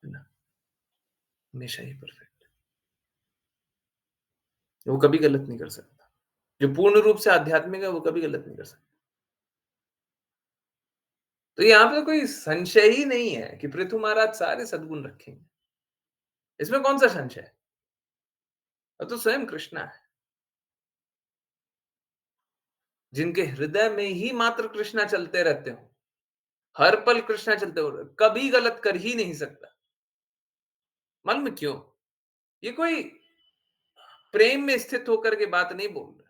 है ना? हमेशा ही परफेक्ट है। वो कभी गलत नहीं कर सकता। जो पूर्ण रूप से आध्यात्मिक है, वो कभी गलत नहीं कर सकता। तो यहाँ पे कोई संशय ही नहीं है कि पृथु महाराज सारे सद्गुण रखेंगे। इसमें कौन सा संशय है? वो तो स्वयं कृष्णा है, जिनके हृदय में ही मात्र कृष्णा चलते रहते हो, हर पल कृष्णा चलते हो, कभी गलत कर ही नहीं सकता। मालूम है क्यों? ये कोई प्रेम में स्थित होकर के बात नहीं बोल रहा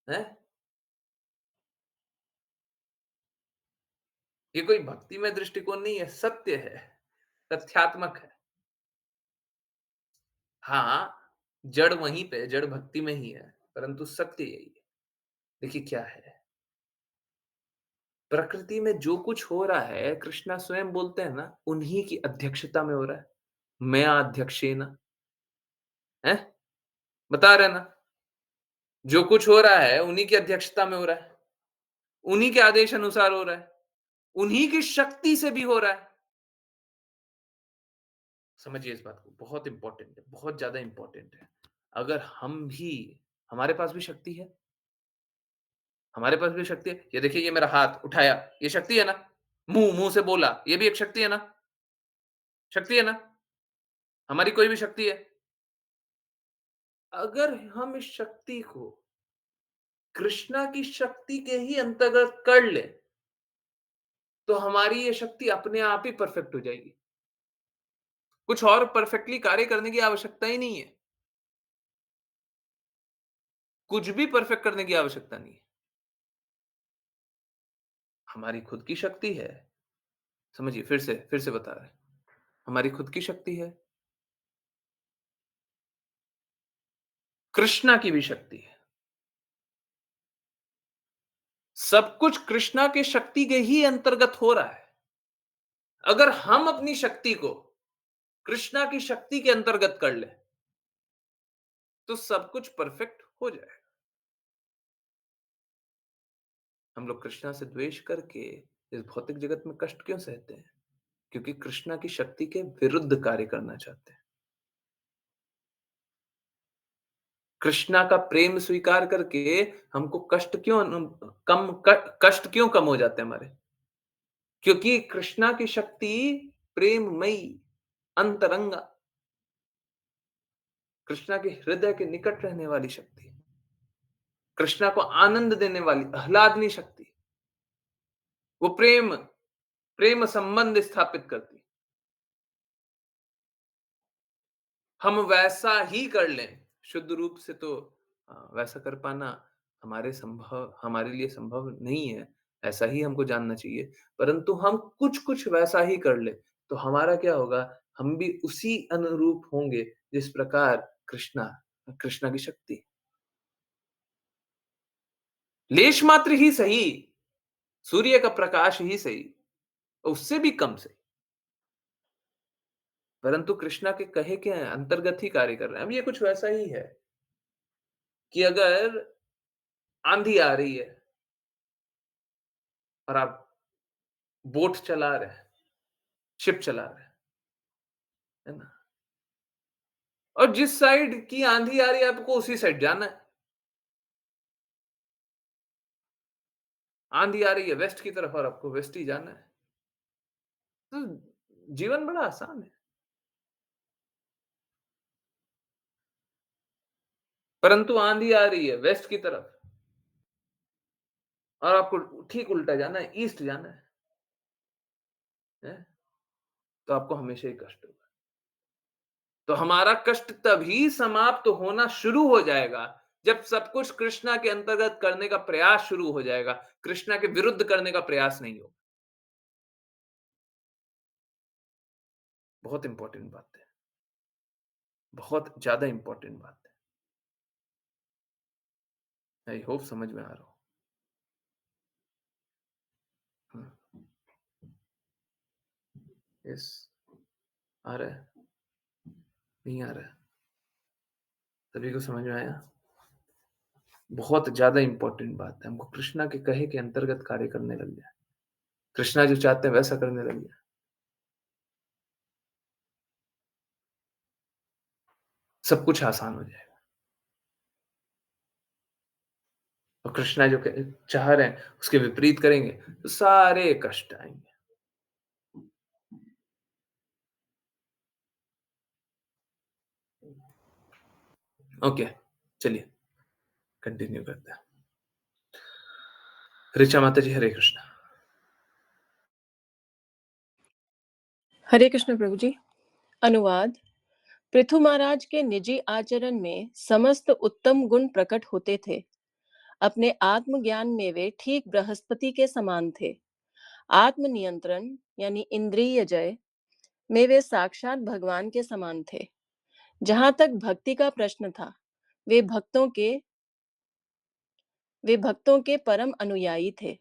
है। ये कोई भक्तिमय दृष्टिकोण नहीं है, सत्य है, तथ्यात्मक है। हाँ, जड़ वहीं पे, जड़ भक्ति में ही है, परंतु सत्य यही है। देखिए क्या है, प्रकृति में जो कुछ हो रहा है, कृष्णा स्वयं बोलते हैं ना, उन्हीं की अध्यक्षता में हो रहा है। मया अध्यक्षेन, है? बता रहे हैं ना, जो कुछ हो रहा है उन्हीं की अध्यक्षता में हो रहा है, उन्हीं के आदेश अनुसार हो रहा है, उन्हीं की शक्ति से भी हो रहा है। समझिए इस बात को, बहुत इंपॉर्टेंट है, बहुत ज्यादा इंपॉर्टेंट है। अगर हम भी, हमारे पास भी शक्ति है, हमारे पास भी शक्ति है। ये देखिए, ये मेरा हाथ उठाया, ये शक्ति है ना? मुंह से बोला, ये भी एक शक्ति है ना? शक्ति है ना? हमारी कोई भी शक्ति है। अगर हम इस शक्ति को कृष्णा की शक्ति के ही अंतर्गत कर ले, तो हमारी ये शक्ति अपने आप ही परफेक्ट हो जाएगी। कुछ और परफेक्टली कार्य करने की आवश्यकता ही नहीं है। कुछ भी परफेक्ट करने की आवश्यकता नहीं है। हमारी खुद की शक्ति है। समझिए, फिर से बता रहे हैं। हमारी खुद की शक्ति है। कृष्णा की भी शक्ति है। सब कुछ कृष्णा के शक्ति के ही अंतर्गत हो रहा है। अगर हम अपनी शक्ति को कृष्णा की शक्ति के अंतर्गत कर ले, तो सब कुछ परफेक्ट हो जाएगा। हम लोग कृष्णा से द्वेष करके इस भौतिक जगत में कष्ट क्यों सहते हैं? क्योंकि कृष्णा की शक्ति के विरुद्ध कार्य करना चाहते हैं। कृष्णा का प्रेम स्वीकार करके हमको कष्ट क्यों कम हो जाते हैं हमारे? क्योंकि कृष्णा की शक्ति प्रेममयी, अंतरंगा, कृष्णा के हृदय के निकट रहने वाली शक्ति, कृष्णा को आनंद देने वाली आह्लादनी शक्ति, वो प्रेम संबंध स्थापित करती। हम वैसा ही कर लें, शुद्ध रूप से तो वैसा कर पाना हमारे लिए संभव नहीं है, ऐसा ही हमको जानना चाहिए। परंतु हम कुछ-कुछ वैसा ही कर लें, तो हमारा क्या होगा, हम भी उसी अनुरूप होंगे जिस प्रकार कृष्णा की शक्ति। लेश मात्र ही सही, सूर्य का प्रकाश ही सही, उससे भी कम सही, परंतु कृष्णा के कहे के अंतर्गत ही कार्य कर रहे हैं। अब ये कुछ वैसा ही है कि अगर आंधी आ रही है और आप बोट चला रहे हैं, शिप चला रहे हैं, है ना? और जिस साइड की आंधी आ रही है आपको उसी साइड जाना है। आंधी आ रही है वेस्ट की तरफ और आपको वेस्ट ही जाना है। तो जीवन बड़ा आसान है। परंतु आंधी आ रही है वेस्ट की तरफ और आपको ठीक उल्टा जाना है, ईस्ट जाना है? तो आपको हमेशा ही कष्ट होगा। तो हमारा कष्ट तभी समाप्त होना शुरू हो जाएगा जब सब कुछ कृष्णा के अंतर्गत करने का प्रयास शुरू हो जाएगा, कृष्णा के विरुद्ध करने का प्रयास नहीं होगा। बहुत इंपॉर्टेंट बात है, बहुत ज्यादा इंपॉर्टेंट बात है। आई होप समझ में आ रहा हो। यस, आ रहा है, नहीं आ रहा है? सभी को समझ में आया? बहुत ज्यादा इंपॉर्टेंट बात है, हमको कृष्णा के कहे के अंतर्गत कार्य करने लग जाए, कृष्णा जो चाहते हैं वैसा करने लग जाए, सब कुछ आसान हो जाएगा। और कृष्णा जो चाह रहे हैं उसके विपरीत करेंगे तो सारे कष्ट आएंगे। ओके, चलिए कंटिन्यू करते हैं। ऋचा माता जी, हरे कृष्णा। हरे कृष्ण प्रभु जी। अनुवाद। पृथु महाराज के निजी आचरण में समस्त उत्तम गुण प्रकट होते थे। अपने आत्मज्ञान में वे ठीक बृहस्पति के समान थे। आत्म नियंत्रण यानी इंद्रिय जय में वे साक्षात भगवान के समान थे। जहां तक भक्ति का प्रश्न था, वे भक्तों के परम अनुयायी थे,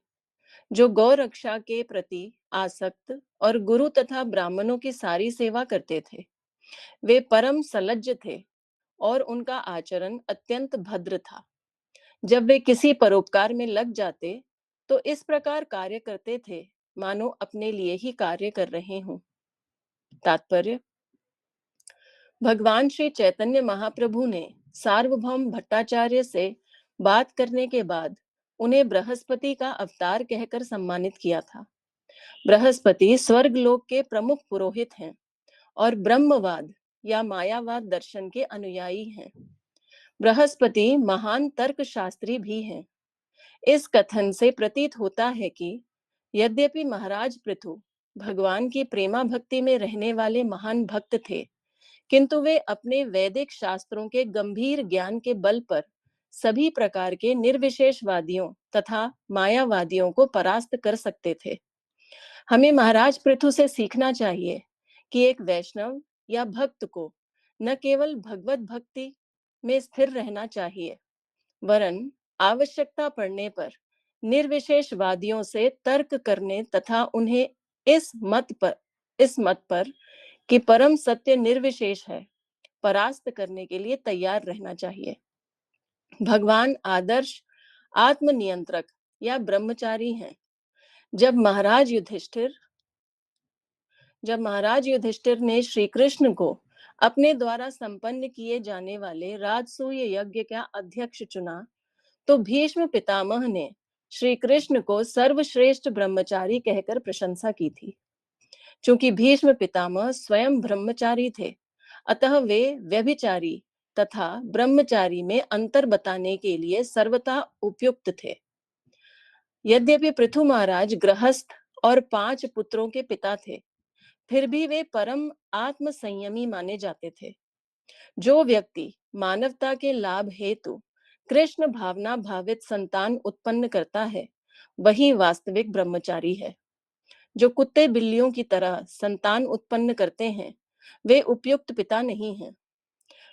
जो गौ रक्षा के प्रति आसक्त और गुरु तथा ब्राह्मणों की सारी सेवा करते थे। वे परम सलज्ज थे और उनका आचरण अत्यंत भद्र था। जब वे किसी परोपकार में लग जाते तो इस प्रकार कार्य करते थे मानो अपने लिए ही कार्य कर रहे हों। तात्पर्य। भगवान श्री चैतन्य महाप्रभु ने सार्वभौम भट्टाचार्य से बात करने के बाद उन्हें बृहस्पति का अवतार कहकर सम्मानित किया था। बृहस्पति स्वर्ग लोक के प्रमुख पुरोहित हैं और ब्रह्मवाद या मायावाद दर्शन के अनुयायी हैं। बृहस्पति महान तर्क शास्त्री भी हैं। इस कथन से प्रतीत होता है कि यद्यपि महाराज पृथु भगवान की प्रेमा भक्ति में रहने वाले महान भक्त थे, किंतु वे अपने वैदिक शास्त्रों के गंभीर ज्ञान के बल पर सभी प्रकार के निर्विशेषवादियों तथा मायावादियों को परास्त कर सकते थे। हमें महाराज पृथु से सीखना चाहिए कि एक वैष्णव या भक्त को न केवल भगवत भक्ति में स्थिर रहना चाहिए, वरन आवश्यकता पड़ने पर निर्विशेषवादियों से तर्क करने तथा उन्हें इस मत पर कि परम सत्य निर्विशेष है परास्त करने के लिए तैयार रहना चाहिए। भगवान आदर्श आत्मनियंत्रक या ब्रह्मचारी हैं। जब महाराज युधिष्ठिर ने श्री कृष्ण को अपने द्वारा संपन्न किए जाने वाले राजसूय यज्ञ का अध्यक्ष चुना, तो भीष्म पितामह ने श्री कृष्ण को सर्वश्रेष्ठ ब्रह्मचारी कहकर प्रशंसा की थी। चूंकि भीष्म पितामह स्वयं ब्रह्मचारी थे, अतः वे व्यभिचारी तथा ब्रह्मचारी में अंतर बताने के लिए सर्वथा उपयुक्त थे। यद्यपि पृथु महाराज गृहस्थ और 5 पुत्रों के पिता थे, फिर भी वे परम आत्म संयमी माने जाते थे। जो व्यक्ति मानवता के लाभ हेतु कृष्ण भावना भावित संतान उत्पन्न करता है, वही वास्तविक ब्रह्मचारी है। जो कुत्ते बिल्लियों की तरह संतान उत्पन्न करते हैं, वे उपयुक्त पिता नहीं हैं।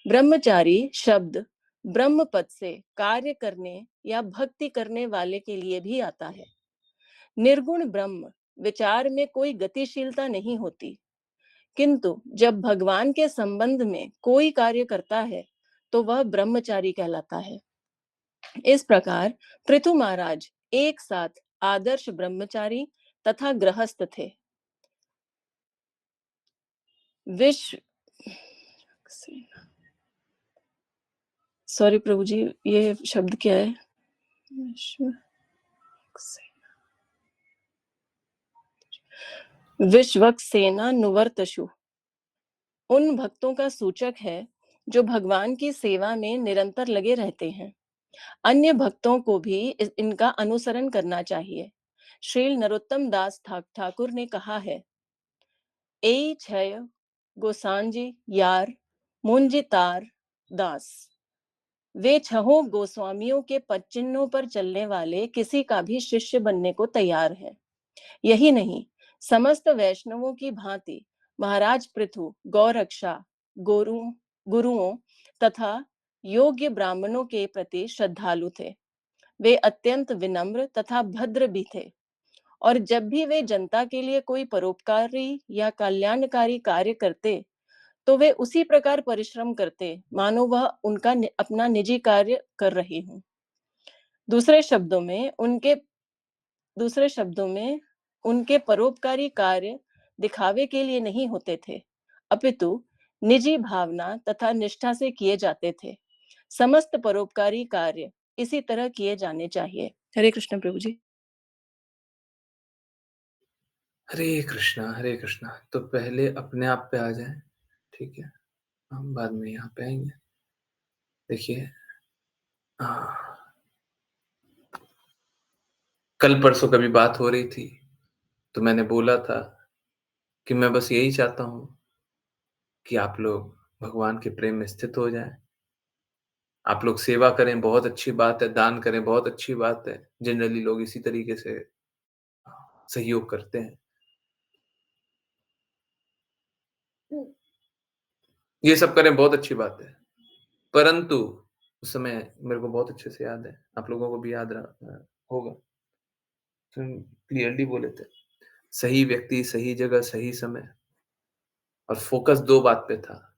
ब्रह्मचारी शब्द ब्रह्म पद से कार्य करने या भक्ति करने वाले के लिए भी आता है। निर्गुण ब्रह्म विचार में कोई गतिशीलता नहीं होती, किंतु जब भगवान के संबंध में कोई कार्य करता है, तो वह ब्रह्मचारी कहलाता है। इस प्रकार पृथु महाराज एक साथ आदर्श ब्रह्मचारी तथा गृहस्थ थे। विश्व सॉरी प्रभु जी, ये शब्द क्या है? विश्वक्सेना नुवर्तशु उन भक्तों का सूचक है जो भगवान की सेवा में निरंतर लगे रहते हैं। अन्य भक्तों को भी इनका अनुसरण करना चाहिए। श्री नरोत्तम दास ठाकुर ने कहा है, ए छय गोसांजी यार मुंजितार दास। वे छहों गोस्वामियों के पदचिन्हों पर चलने वाले किसी का भी शिष्य बनने को तैयार है। यही नहीं, समस्त वैष्णवों की भांति महाराज पृथु गौरक्षा गुरुओं तथा योग्य ब्राह्मणों के प्रति श्रद्धालु थे। वे अत्यंत विनम्र तथा भद्र भी थे, और जब भी वे जनता के लिए कोई परोपकारी या कल्याणकारी कार्य करते, तो वे उसी प्रकार परिश्रम करते मानो वह उनका अपना निजी कार्य कर रहे हों। दूसरे शब्दों में उनके परोपकारी कार्य दिखावे के लिए नहीं होते थे, अपितु निजी भावना तथा निष्ठा से किए जाते थे। समस्त परोपकारी कार्य इसी तरह किए जाने चाहिए। हरे कृष्ण प्रभु जी। हरे कृष्णा। तो पहले अपने आप पे आ जाए, ठीक है, हम बाद में यहाँ पे आएंगे। देखिए, कल परसों कभी बात हो रही थी, तो मैंने बोला था कि मैं बस यही चाहता हूँ कि आप लोग भगवान के प्रेम में स्थित हो जाएं। आप लोग सेवा करें, बहुत अच्छी बात है, दान करें, बहुत अच्छी बात है। जनरली लोग इसी तरीके से सहयोग करते हैं। ये सब करें, बहुत अच्छी बात है। परंतु उस समय मेरे को बहुत अच्छे से याद है, आप लोगों को भी याद होगा, तो क्लियरली बोले थे, सही व्यक्ति, सही जगह, सही समय, और फोकस 2 बात पे था।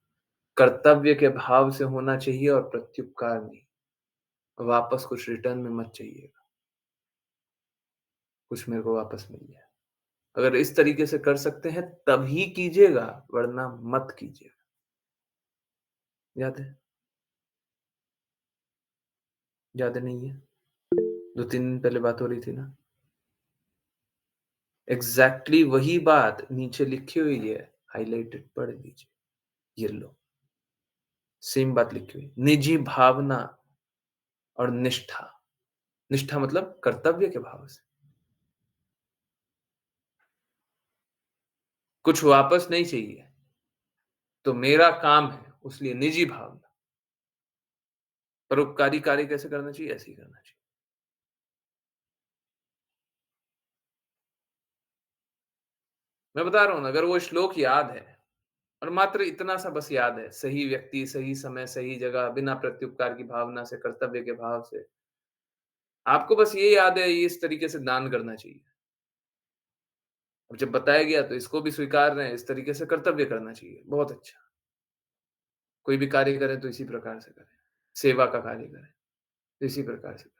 कर्तव्य के भाव से होना चाहिए और प्रत्युपकार नहीं। वापस कुछ रिटर्न में मत चाहिएगा, कुछ मेरे को वापस मिल जाए। अगर इस तरीके से कर सकते हैं तभी कीजिएगा, वरना मत कीजिएगा। याद है? याद नहीं है? 2-3 दिन पहले बात हो रही थी ना, एग्जैक्टली वही बात नीचे लिखी हुई है, हाईलाइटेड, पढ़ लीजिए, ये लो, सेम बात लिखी हुई। निजी भावना और निष्ठा, निष्ठा मतलब कर्तव्य के भाव से। कुछ वापस नहीं चाहिए, तो मेरा काम है, उसलिए निजी भावना। परोपकारी कार्य कैसे करना चाहिए? ऐसे ही करना चाहिए। मैं बता रहा हूं ना, अगर वो श्लोक याद है और मात्र इतना सा बस याद है, सही व्यक्ति, सही समय, सही जगह, बिना प्रत्युपकार की भावना से, कर्तव्य के भाव से, आपको बस ये याद है, ये इस तरीके से दान करना चाहिए। अब जब बताया गया तो इसको भी स्वीकार रहे हैं, इस तरीके से कर्तव्य करना चाहिए, बहुत अच्छा। कोई भी कार्य करें तो इसी प्रकार से करें। सेवा का कार्य करें, तो इसी प्रकार से करें।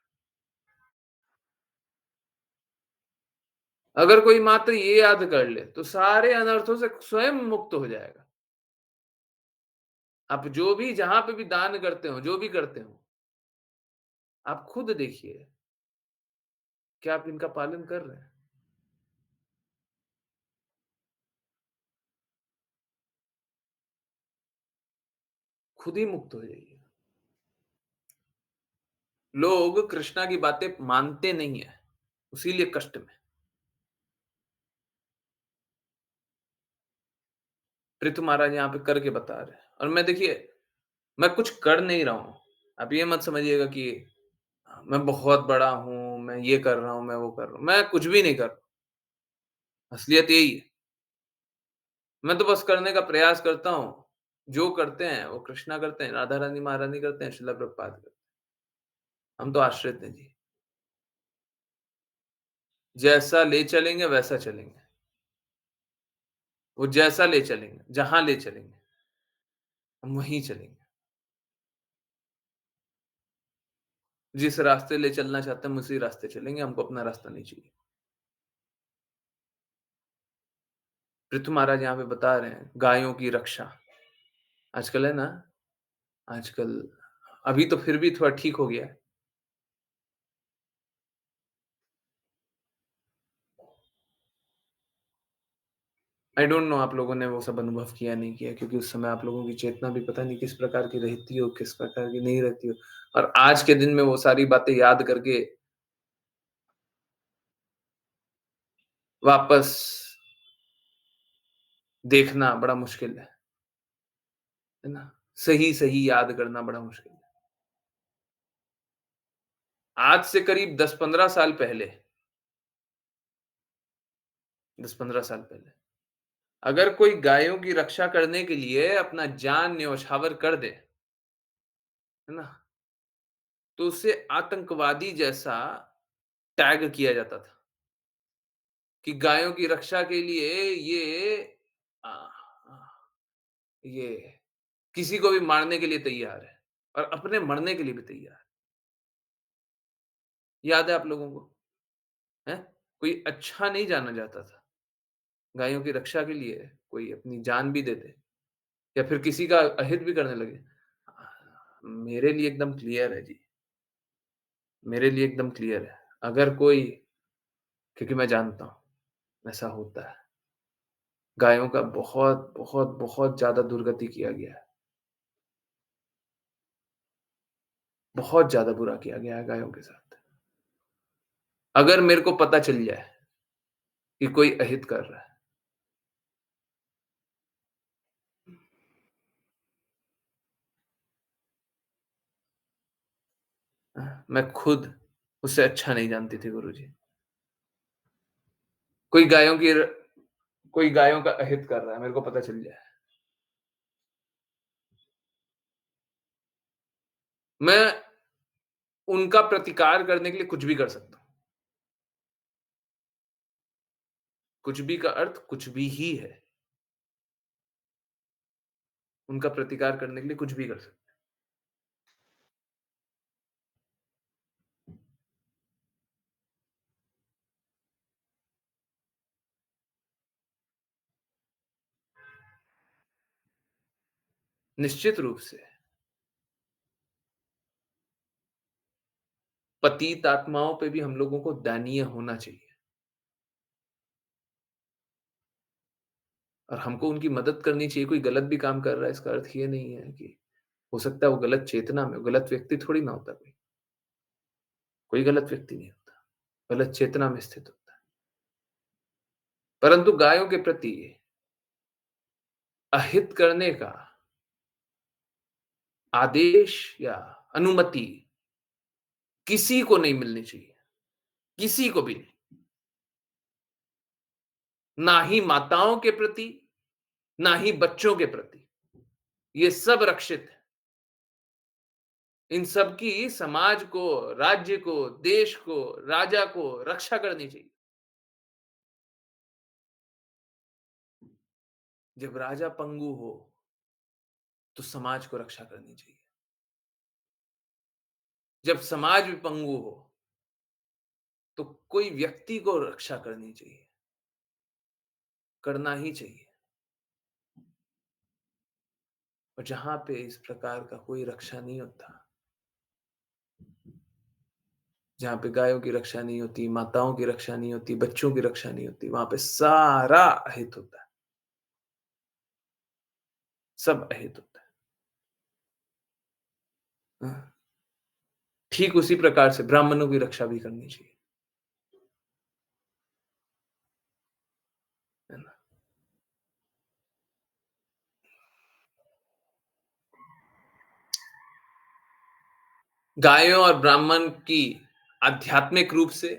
अगर कोई मात्र ये याद कर ले, तो सारे अनर्थों से स्वयं मुक्त हो जाएगा। आप जो भी जहाँ पे भी दान करते हो, जो भी करते हो, आप खुद देखिए, क्या आप इनका पालन कर रहे हैं? खुद ही मुक्त हो जाइए। लोग कृष्णा की बातें मानते नहीं है, इसीलिए कष्ट में। पृथु महाराज यहाँ पे करके बता रहे हैं और मैं देखिए, मैं कुछ कर नहीं रहा हूँ। आप ये मत समझिएगा कि मैं बहुत बड़ा हूँ, मैं ये कर रहा हूँ, मैं वो कर रहा हूँ। मैं कुछ भी नहीं कर रहा। असलियत यही है। मैं तो बस करने का प्रयास करता हूँ। जो करते हैं वो कृष्णा करते हैं, राधा रानी महारानी करते हैं, श्रील प्रभुपाद करते हैं। हम तो आश्रित हैं जी। जैसा ले चलेंगे वैसा चलेंगे। वो जैसा ले चलेंगे, जहाँ ले चलेंगे, हम वहीं चलेंगे। जिस रास्ते ले चलना चाहते हैं, हम उसी रास्ते चलेंगे, हमको अपना रास्ता नहीं चाहिए। पृथु महाराज यहाँ पे बता रहे हैं, गायों की रक्षा। आजकल है ना, आजकल अभी तो फिर भी थोड़ा ठीक हो गया है। आई डोंट नो आप लोगों ने वो सब अनुभव किया नहीं किया, क्योंकि उस समय आप लोगों की चेतना भी पता नहीं किस प्रकार की रहती हो, किस प्रकार की नहीं रहती हो। और आज के दिन में वो सारी बातें याद करके वापस देखना बड़ा मुश्किल है ना? सही-सही याद करना बड़ा मुश्किल है। आज से करीब 10-15 साल पहले, 10-15 साल पहले, अगर कोई गायों की रक्षा करने के लिए अपना जान न्यौछावर कर दे, है ना? तो उसे आतंकवादी जैसा टैग किया जाता था कि गायों की रक्षा के लिए ये अ, ये किसी को भी मारने के लिए तैयार है और अपने मरने के लिए भी तैयार है। याद है आप लोगों को? हैं? कोई अच्छा नहीं जाना जाता था। गायों की रक्षा के लिए कोई अपनी जान भी दे दे या फिर किसी का अहित भी करने लगे। मेरे लिए एकदम क्लियर है जी, मेरे लिए एकदम क्लियर है। अगर कोई, क्योंकि मैं जानता हूँ, ऐसा होता है। गायों का बहुत, बहुत, बहुत ज़्यादा दुर्गति किया गया है। बहुत ज़्यादा बुरा किया गया है गायों के साथ। अगर मेरे को पता चल जाए कि कोई अहित कर रहा है, मैं खुद उससे अच्छा नहीं जानती थी गुरुजी। कोई गायों की र कोई गायों का अहित कर रहा है, मेरे को पता चल जाए, मैं उनका प्रतिकार करने के लिए कुछ भी कर सकता हूँ। कुछ भी का अर्थ कुछ भी ही है। उनका प्रतिकार करने के लिए कुछ भी कर सकते हैं। निश्चित रूप से पतित आत्माओं पे भी हम लोगों को दयनीय होना चाहिए और हमको उनकी मदद करनी चाहिए। कोई गलत भी काम कर रहा है, इसका अर्थ ये नहीं है कि हो सकता है वो गलत चेतना में, गलत व्यक्ति थोड़ी ना होता कोई। कोई गलत व्यक्ति नहीं होता, गलत चेतना में स्थित होता है। परंतु गायों के प्रति अहित करने का आदेश या अनुमति किसी को नहीं मिलनी चाहिए, किसी को भी नहीं। ना ही माताओं के प्रति, ना ही बच्चों के प्रति। ये सब रक्षित है। इन सब की समाज को, राज्य को, देश को, राजा को रक्षा करनी चाहिए। जब राजा पंगु हो, तो समाज को रक्षा करनी चाहिए। जब समाज भी पंगु हो, तो कोई व्यक्ति को रक्षा करनी चाहिए, करना ही चाहिए। और जहां पे इस प्रकार का कोई रक्षा नहीं होता, जहां पे गायों की रक्षा नहीं होती, माताओं की रक्षा नहीं होती, बच्चों की रक्षा नहीं होती, वहां पे सारा अहित होता है, सब अहित होता है। हाँ। ठीक उसी प्रकार से ब्राह्मणों की रक्षा भी करनी चाहिए, है ना? गायों और ब्राह्मण की आध्यात्मिक रूप से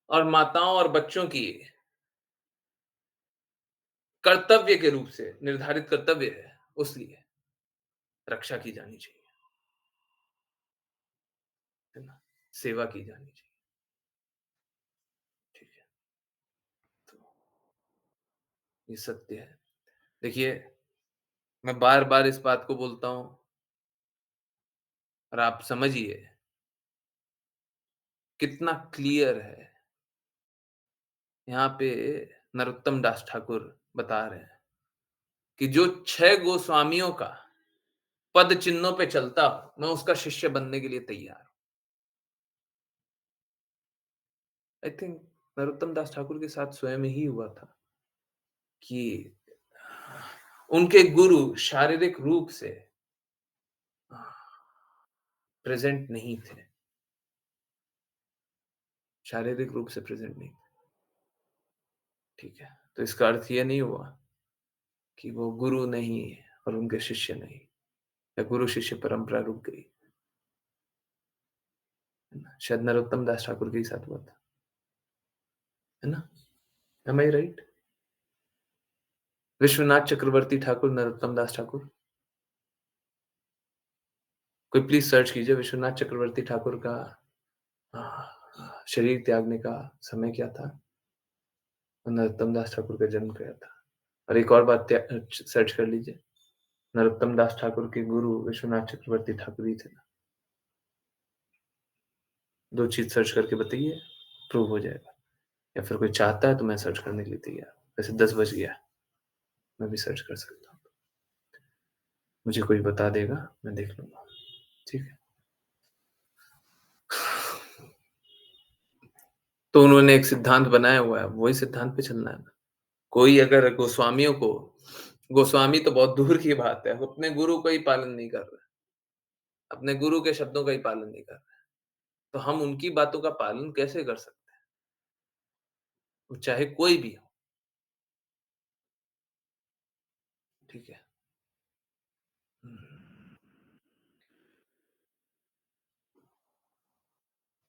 और माताओं और बच्चों की कर्तव्य के रूप से निर्धारित कर्तव्य है, उसलिए रक्षा की जानी चाहिए, है ना? सेवा की जानी चाहिए। ठीक है, तो ये सत्य है। देखिए, मैं बार बार इस बात को बोलता हूं और आप समझिए कितना क्लियर है। यहाँ पे नरोत्तम दास ठाकुर बता रहे हैं कि जो 6 गोस्वामियों का पद चिन्हों पे चलता हो, मैं उसका शिष्य बनने के लिए तैयार हूं। आई थिंक नरोत्तम दास ठाकुर के साथ स्वयं ही हुआ था कि उनके गुरु शारीरिक रूप से प्रेजेंट नहीं थे, शारीरिक रूप से प्रेजेंट नहीं थे। ठीक है, तो इसका अर्थ यह नहीं हुआ कि वो गुरु नहीं और उनके शिष्य नहीं, या गुरु शिष्य परंपरा रुक गई, है ना? शायद नरोत्तम दास ठाकुर के ही साथ हुआ था, है ना? एम आई राइट? विश्वनाथ चक्रवर्ती ठाकुर, नरोत्तम दास ठाकुर। कोई प्लीज सर्च कीजिए विश्वनाथ चक्रवर्ती ठाकुर का शरीर त्यागने का समय क्या था और नरोत्तम दास ठाकुर का जन्म क्या था। और एक और बात सर्च कर लीजिए, नरोत्तम दास ठाकुर के गुरु विश्वनाथ चक्रवर्ती ठाकुर ही थे ना। 2 चीज सर्च करके बताइए, प्रूव हो जाएगा। या फिर कोई चाहता है तो मैं सर्च करने के लिए तैयार। वैसे 10 बज गया, मैं भी सर्च कर सकता हूँ। मुझे कोई बता देगा, मैं देख लूंगा। ठीक है, तो उन्होंने एक सिद्धांत बनाया हुआ है, वही सिद्धांत पे चलना है ना। कोई अगर गोस्वामियों को, गोस्वामी तो बहुत दूर की बात है, वो अपने गुरु का ही पालन नहीं कर रहा है, अपने गुरु के शब्दों का ही पालन नहीं कर रहा है, तो हम उनकी बातों का पालन कैसे कर सकते हैं? वो चाहे कोई भी हो। ठीक है।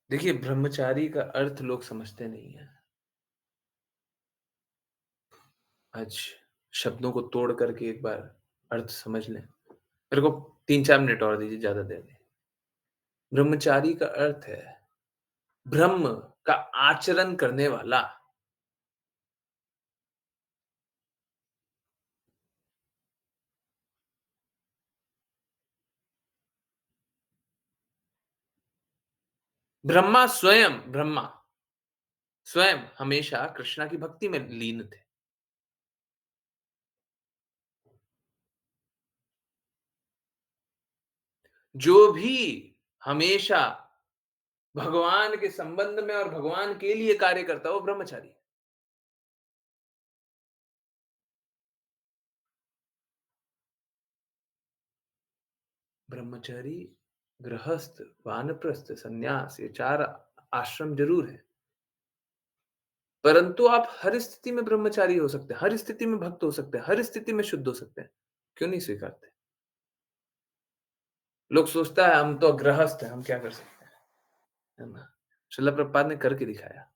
देखिए, ब्रह्मचारी का अर्थ लोग समझते नहीं है। आज शब्दों को तोड़ करके एक बार अर्थ समझ लें। मेरे को 3-4 मिनट और दीजिए, ज्यादा देर नहीं। ब्रह्मचारी का अर्थ है ब्रह्म का आचरण करने वाला। ब्रह्मा स्वयं हमेशा कृष्णा की भक्ति में लीन थे। जो भी हमेशा भगवान के संबंध में और भगवान के लिए कार्य करता है, वो ब्रह्मचारी। ब्रह्मचारी, गृहस्थ, वानप्रस्थ, सन्यास, ये 4 आश्रम जरूर है, परंतु आप हर स्थिति में ब्रह्मचारी हो सकते हैं, हर स्थिति में भक्त हो सकते हैं, हर स्थिति में शुद्ध हो सकते हैं। क्यों नहीं स्वीकारते? लोग सोचता है हम तो गृहस्थ हैं, हम क्या कर सकते हैं, है ना? श्रील प्रभुपाद ने करके दिखाया।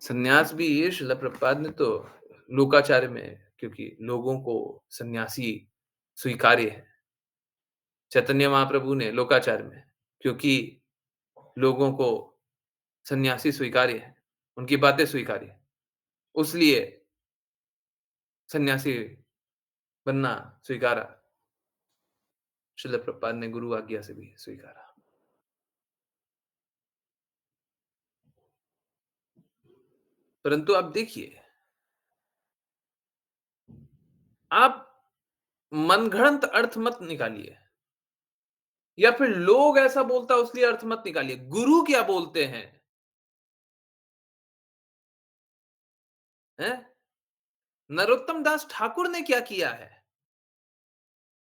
सन्यास भी ये श्रील प्रभुपाद ने तो लोकाचार्य में, क्योंकि लोगों को सन्यासी स्वीकार्य है। चैतन्य महाप्रभु ने लोकाचार में, क्योंकि लोगों को सन्यासी स्वीकार्य है, उनकी बातें स्वीकार्य है। उसलिए सन्यासी बनना स्वीकारा। श्रील प्रभुपाद ने गुरु आज्ञा से भी स्वीकारा। परंतु आप देखिए, आप मनगढ़ंत अर्थ मत निकालिए, या फिर लोग ऐसा बोलता है उसलिए अर्थ मत निकालिए। गुरु क्या बोलते हैं? हैं? नरोत्तम दास ठाकुर ने क्या किया है?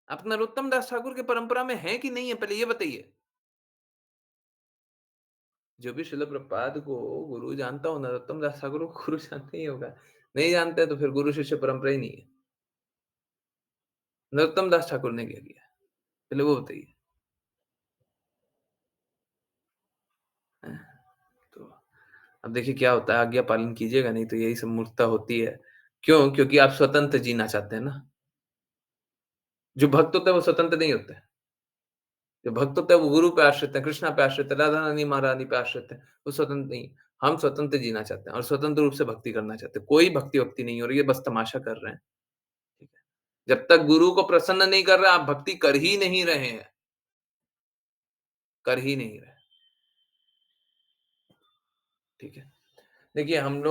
आप नरोत्तम दास ठाकुर की परंपरा में हैं कि नहीं है, पहले ये बताइए। जो भी श्रील प्रभुपाद को गुरु जानता हो, नरोत्तम दास ठाकुर को गुरु जानते ही होगा। नहीं जानते तो फिर गुरु शिष्य परंपरा ही नहीं है। नरोत्तम दास ठाकुर ने क्या किया, पहले वो बताइए। तो अब देखिए क्या होता है, आज्ञा पालन कीजिएगा, नहीं तो यही सब मूर्खता होती है। क्यों? क्योंकि आप स्वतंत्र जीना चाहते हैं ना। जो भक्त होता है वो स्वतंत्र नहीं होते। जो भक्त होता है वो गुरु पे आश्रित है, कृष्णा पे आश्रित है, राधा रानी महारानी पे आश्रित है, वो स्वतंत्र नहीं। हम स्वतंत्र जीना चाहते हैं और स्वतंत्र रूप से भक्ति करना चाहते हैं। कोई भक्ति नहीं हो रही है, बस तमाशा कर रहे हैं। ठीक है? जब तक गुरु को प्रसन्न नहीं कर रहे, आप भक्ति कर ही नहीं रहे हैं। कर ही नहीं रहे। ठीक है? देखिए हम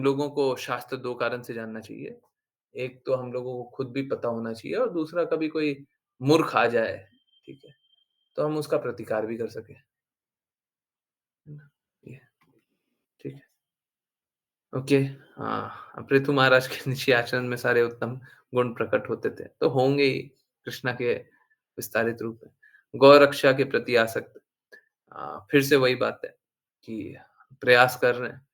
लोगों को शास्त्र 2 कारण से जानना चाहिए। एक तो हम लोगों को खुद भी पता होना चाहिए और दूसरा कभी कोई मूर्ख आ जाए, ठीक है? तो हम उसका प्रतिकार भी कर सकें। है ना? ये ठीक है। ओके। हाँ, पृथु महाराज के निश्चय आचरण में सारे उत्तम गुण प्रकट होते थे, तो होंगे ही कृष्णा के विस्तारित रूप में। गौरक्षा के प्रति आसक्त, फिर से वही बात है कि प्रयास कर रहे हैं।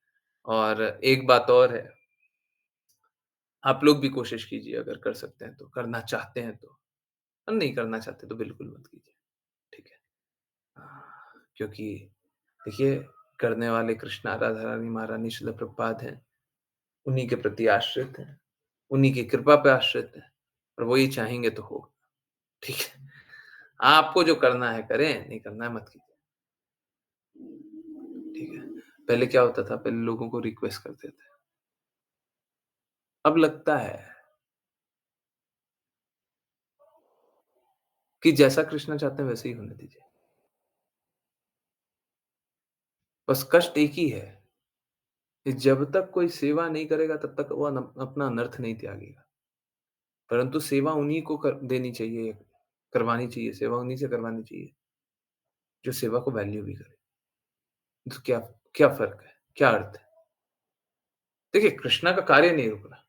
और एक बात और है, आप लोग भी कोशिश कीजिए, अगर कर सकते हैं तो, करना चाहते हैं तो। और नहीं करना चाहते तो बिल्कुल मत कीजिए, ठीक है? क्योंकि देखिए, करने वाले कृष्णा, राधा रानी, महारानी, श्रील प्रभुपाद हैं। उन्हीं के प्रति आश्रित हैं, उन्हीं की कृपा पे आश्रित हैं, और वही चाहेंगे तो होगा, ठीक है? आपको जो करना है करें, नहीं करना है मत कीजिए, ठीक है? पहले क्या होता था, पहले लोगों को रिक्वेस्ट करते थे। अब लगता है कि जैसा कृष्णा चाहते हैं वैसे ही होने दीजिए। बस कष्ट एक ही है कि जब तक कोई सेवा नहीं करेगा तब तक वो अपना अनर्थ नहीं त्यागेगा। परंतु सेवा उन्हीं को देनी चाहिए, करवानी चाहिए, सेवा उन्हीं से करवानी चाहिए जो सेवा को वैल्यू भी करे। तो क्या क्या फर्क है, क्या अर्थ है? देखिए, कृष्णा का कार्य नहीं रुक रहा,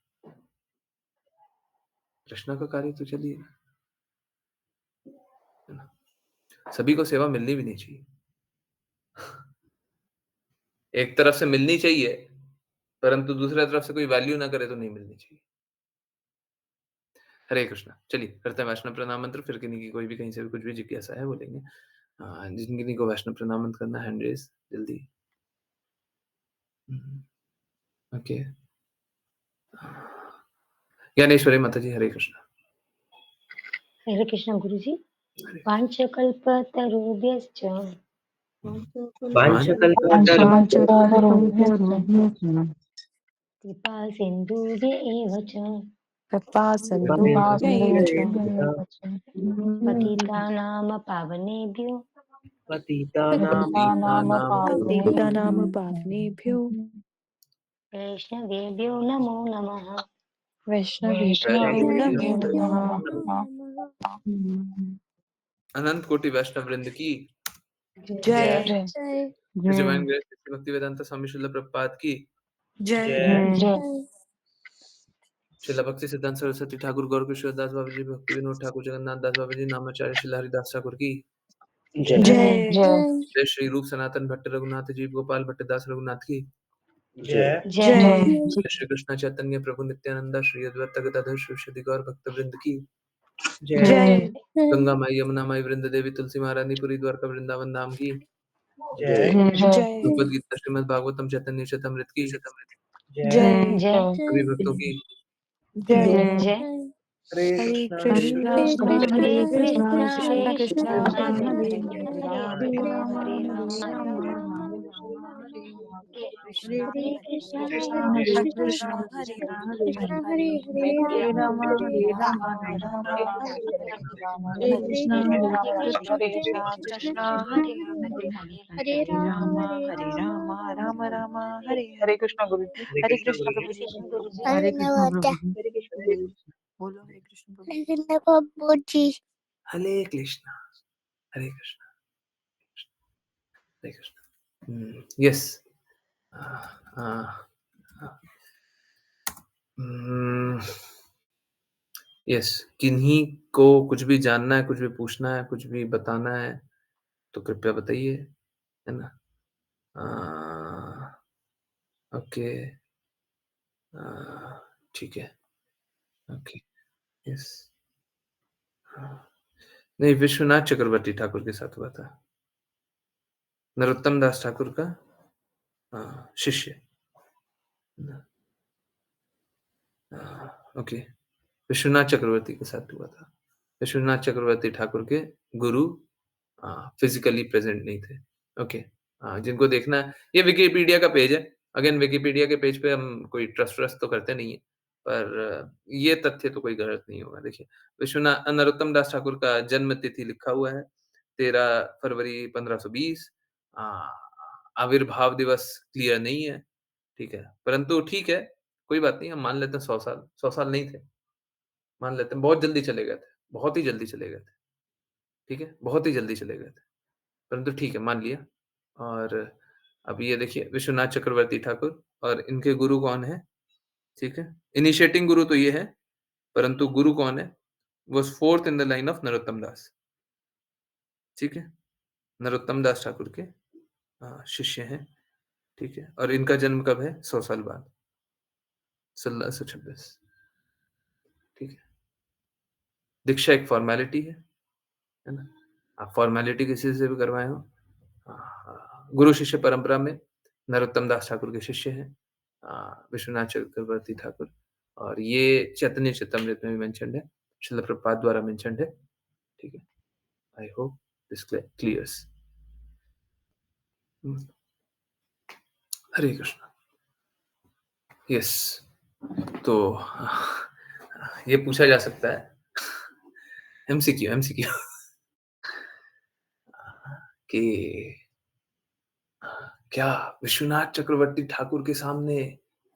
कृष्णा का कार्य तो चलिए, है ना? सभी को सेवा मिलनी भी नहीं चाहिए। एक तरफ से मिलनी चाहिए, परंतु दूसरी तरफ से कोई वैल्यू ना करे तो नहीं मिलनी चाहिए। हरे कृष्णा। चलिए करते हैं वैष्णव प्रणाम मंत्र, फिर किन्हीं की कोई भी कहीं से भी कुछ भी जिज्ञासा है बोलेंगे। जिन को वैष्णव प्रणाम मंत्र करना, हैंड रेज जल्दी। ओके। ज्ञानेश्वरी माता जी, हरे कृष्णा। हरे कृष्ण गुरुजी। हरे वाञ्छकल्पतरुभ्यश्च कृपा सिन्धुभ्य एव च पतितानां पावनेभ्यो पतितानां पावनेभ्यो वैष्णवेभ्यो नमो नमः। वैष्णवेभ्यो नमो नमः। अनंत कोटि वैष्णव वृंद की जय डिवाइन ग्रेस भक्ति वेदांत स्वामी श्रील प्रभुपाद की जय श्रील भक्ति सिद्धांत सरस्वती ठाकुर, गौर किशोर दास बाबा जी, भक्ति विनोद ठाकुर, जगन्नाथ दास बाबा जी, नामाचार्य श्रील हरिदास ठाकुर की जय जय। श्री रूप सनातन भट्ट रघुनाथ जीव गोपाल भट्टदास रघुनाथ की जय जय। श्री कृष्ण चैतन्य प्रभु नित्यानंदा, श्री अद्वैत गदाधर शिवशति गौर भक्त वृंद की जय गंगा माई, यमुना माई, वृंद देवी, तुलसी महारानी, पुरी द्वारका वृंदावन धाम की जय भगवद गीता श्रीमद् भागवतम चैतन्य चैतमृत की जय सभी भक्तों की जय। हरे कृष्णा हरे हरे कृष्ण कृष्णा हरे Krishna Krishna Krishna Hare Hare Hare Hare Ram Ram Hare Hare Ram Ram Ram Ram Hare Hare. Hare Krishna, Hare Hare Krishna, Krishna, Krishna Hare Krishna, Hare, Hare Hare, Hare Rama, Hare Hare Rama, Rama, Rama Hare Rama, Hare, Hare Hare, Hare Hare Krishna, Hare Krishna, Krishna, Hare Hare Krishna, Krishna, Krishna Krishna Hare Hare Hare, Hare, Hare Hare Rama, Rama, Hare Hare Rama, Rama, Rama Rama Rama, Rama, Hare Hare Hare Krishna Guruji, Hare Krishna Hare Prabhuji, Krishna Guruji, Hare Krishna Namaste. Prabhuji, Hare Krishna Guruji, बोलो हरे कृष्ण प्रभु। Hare Krishna Prabhuji. हरे कृष्णा, हरे कृष्णा, हरे Krishna. Yes, yes, किन्हीं को कुछ भी जानना है, कुछ भी पूछना है, कुछ भी बताना है, तो कृपया बताइए, है ना? ओके, ठीक है, ओके, यस, नहीं, विश्वनाथ चक्रवर्ती ठाकुर के साथ हुआ था। नरोत्तम दास ठाकुर का शिष्य। ओके, विश्वनाथ चक्रवर्ती के साथ हुआ था। विश्वनाथ चक्रवर्ती ठाकुर के गुरु फिजिकली प्रेजेंट नहीं थे। ओके, जिनको देखना है, ये विकिपीडिया का पेज है। अगेन विकिपीडिया के पेज पे हम कोई ट्रस्ट व्रस्ट तो करते नहीं है, पर ये तथ्य तो कोई गलत नहीं होगा। देखिए, नरोत्तम दास ठाकुर का जन्म तिथि लिखा हुआ है 13 फरवरी 1520। अ, आविर्भाव दिवस क्लियर नहीं है, ठीक है? परंतु ठीक है, कोई बात नहीं, हम मान लेते हैं 100 साल। 100 साल नहीं थे, मान लेते हैं बहुत जल्दी चले गए थे, बहुत ही जल्दी चले गए थे, ठीक है? बहुत ही जल्दी चले गए थे, परंतु ठीक है, मान लिया। और अब ये देखिए विश्वनाथ चक्रवर्ती ठाकुर और इनके गुरु कौन हैं, ठीक है? इनिशिएटिंग गुरु तो ये है, परंतु गुरु कौन है? Was 4th in the line of Narottam Das, ठीक है? नरोत्तम दास ठाकुर के शिष्य हैं, ठीक है? और इनका जन्म कब है? 100 साल बाद, 1626, ठीक है? दीक्षा एक फ़ॉर्मेलिटी है ना? आप फ़ॉर्मेलिटी किसी से भी करवाए हो। गुरु शिष्य परंपरा में नरोत्तम दास ठाकुर के शिष्य हैं विश्वनाथ चक्रवर्ती ठाकुर, और ये चैतन्य चेतामृत में भी मेंशन्ड है, श्रील प्रभुपाद द्वारा मेंशन्ड है, ठीक है? I hope this clears. Hare Krishna. Yes, तो ये पूछा जा सकता है एमसीक्यू एमसीक्यू कि क्या विश्वनाथ चक्रवर्ती ठाकुर के सामने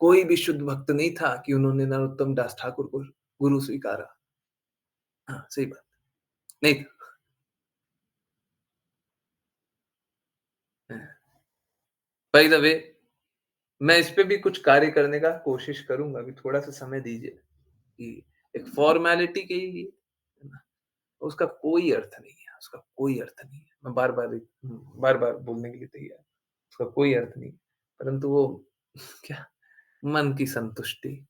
कोई भी शुद्ध भक्त नहीं था कि उन्होंने नरोत्तम दास ठाकुर को गुरु स्वीकारा? हाँ, सही बात, नहीं था। बाय द वे, मैं इस पे भी कुछ कार्य करने का कोशिश करूँगा, अभी थोड़ा-सा समय दीजिए कि एक फ़ॉर्मेलिटी के लिए, है ना? उसका कोई अर्थ नहीं है, उसका कोई अर्थ नहीं है। मैं बार-बार बोलने के लिए तैयार हूँ, उसका कोई अर्थ नहीं है। परंतु वो क्या, मन की संतुष्टि,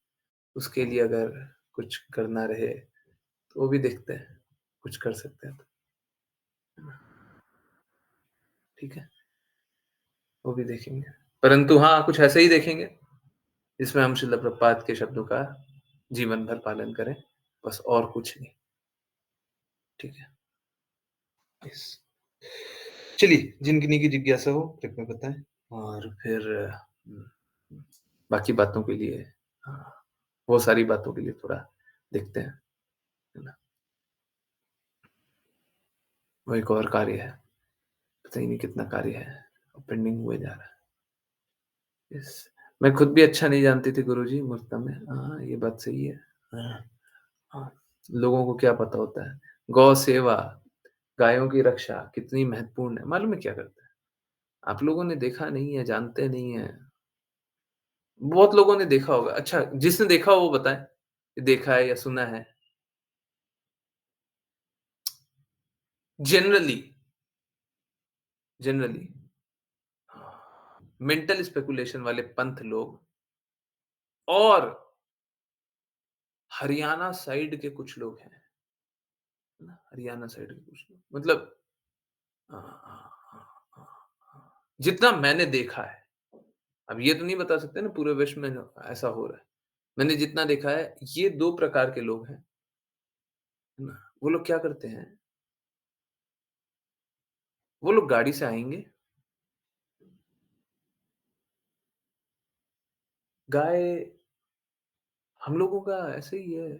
उसके लिए अगर कुछ करना रहे, तो वो भी देखते हैं, कुछ कर सकते हैं तो, है ना? ठीक है? वो भी देखेंगे। परंतु हाँ, कुछ ऐसे ही देखेंगे, जिसमें हम श्रील प्रभुपाद के शब्दों का जीवन भर पालन करें, बस और कुछ नहीं। ठीक है? यस। चलिए, जिन-किन्हीं की जिज्ञासा हो कृपया बताएँ, और फिर बाकी बातों के लिए वो सारी बातों के लिए थोड़ा देखते हैं, है ना? वो एक और कार्य है, पता ही नहीं कितना कार्य है, पेंडिंग हुए जा रहा है। यस, मैं खुद भी अच्छा नहीं जानती थी गुरुजी मुफ्त में। हाँ, ये बात सही है। हाँ, हाँ, लोगों को क्या पता होता है, गौ सेवा, गायों की रक्षा कितनी महत्वपूर्ण है, मालूम है क्या करते हैं? आप लोगों ने देखा नहीं है, जानते नहीं हैं। बहुत लोगों ने देखा होगा। अच्छा, जिसने देखा हो वो बताएँ, देखा है या सुना है? जनरली जनरली मेंटल स्पेकुलेशन वाले पंथ लोग और हरियाणा साइड के कुछ लोग हैं, है ना? हरियाणा साइड के कुछ लोग, मतलब अ अ अ अ, जितना मैंने देखा है, अब ये तो नहीं बता सकते ना पूरे विश्व में ऐसा हो रहा है। मैंने जितना देखा है, ये 2 प्रकार के लोग हैं, है ना? वो लोग क्या करते हैं, वो लोग गाड़ी से आएँगे, गाय हम लोगों का ऐसे ही है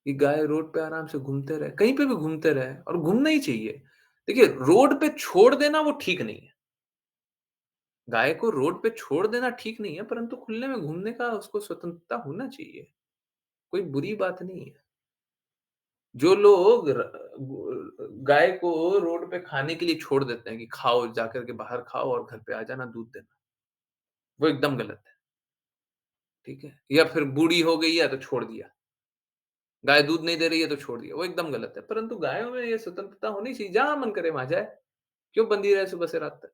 कि गाय रोड पे आराम से घूमते रहे, कहीं पे भी घूमते रहे और घूमना ही चाहिए। देखिए, रोड पे छोड़ देना वो ठीक नहीं है। गाय को रोड पे छोड़ देना ठीक नहीं है, परंतु खुले में घूमने का उसको स्वतंत्रता होना चाहिए। कोई बुरी बात नहीं है। जो लोग गाय को रोड पे खाने के लिए छोड़ देते हैं कि खाओ, जाकर के बाहर खाओ और घर पे आ जाना दूध देना, वो एकदम गलत है, ठीक है? या फिर बूढ़ी हो गई है तो छोड़ दिया, गाय दूध नहीं दे रही है तो छोड़ दिया, वो एकदम गलत है। परंतु गायों में ये स्वतंत्रता होनी चाहिए, जहाँ मन करे वहाँ जाए, क्यों बंधी रहे सुबह से रात तक?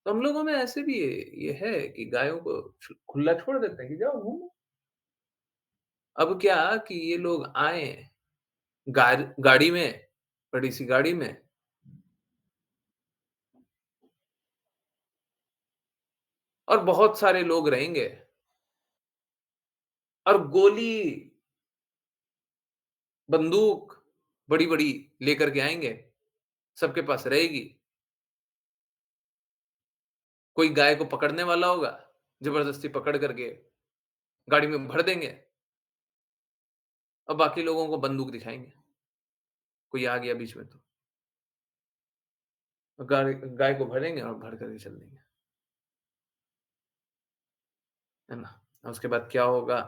तो हम लोगों में ऐसे भी ये है कि गायों को खुला छोड़ देते हैं कि जाओ घूमो। अब क्या कि ये लोग आए गाड़ी में, बड़ी-सी गाड़ी में और बहुत सारे लोग रहेंगे और गोली, बंदूक बड़ी-बड़ी लेकर के आएँगे, सबके पास रहेगी। कोई गाय को पकड़ने वाला होगा, ज़बरदस्ती पकड़ करके गाड़ी में भर देंगे और बाकी लोगों को बंदूक दिखाएँगे, कोई आ गया बीच में तो। गाय को भरेंगे और भर करके चल देंगे, है ना? और उसके बाद क्या होगा,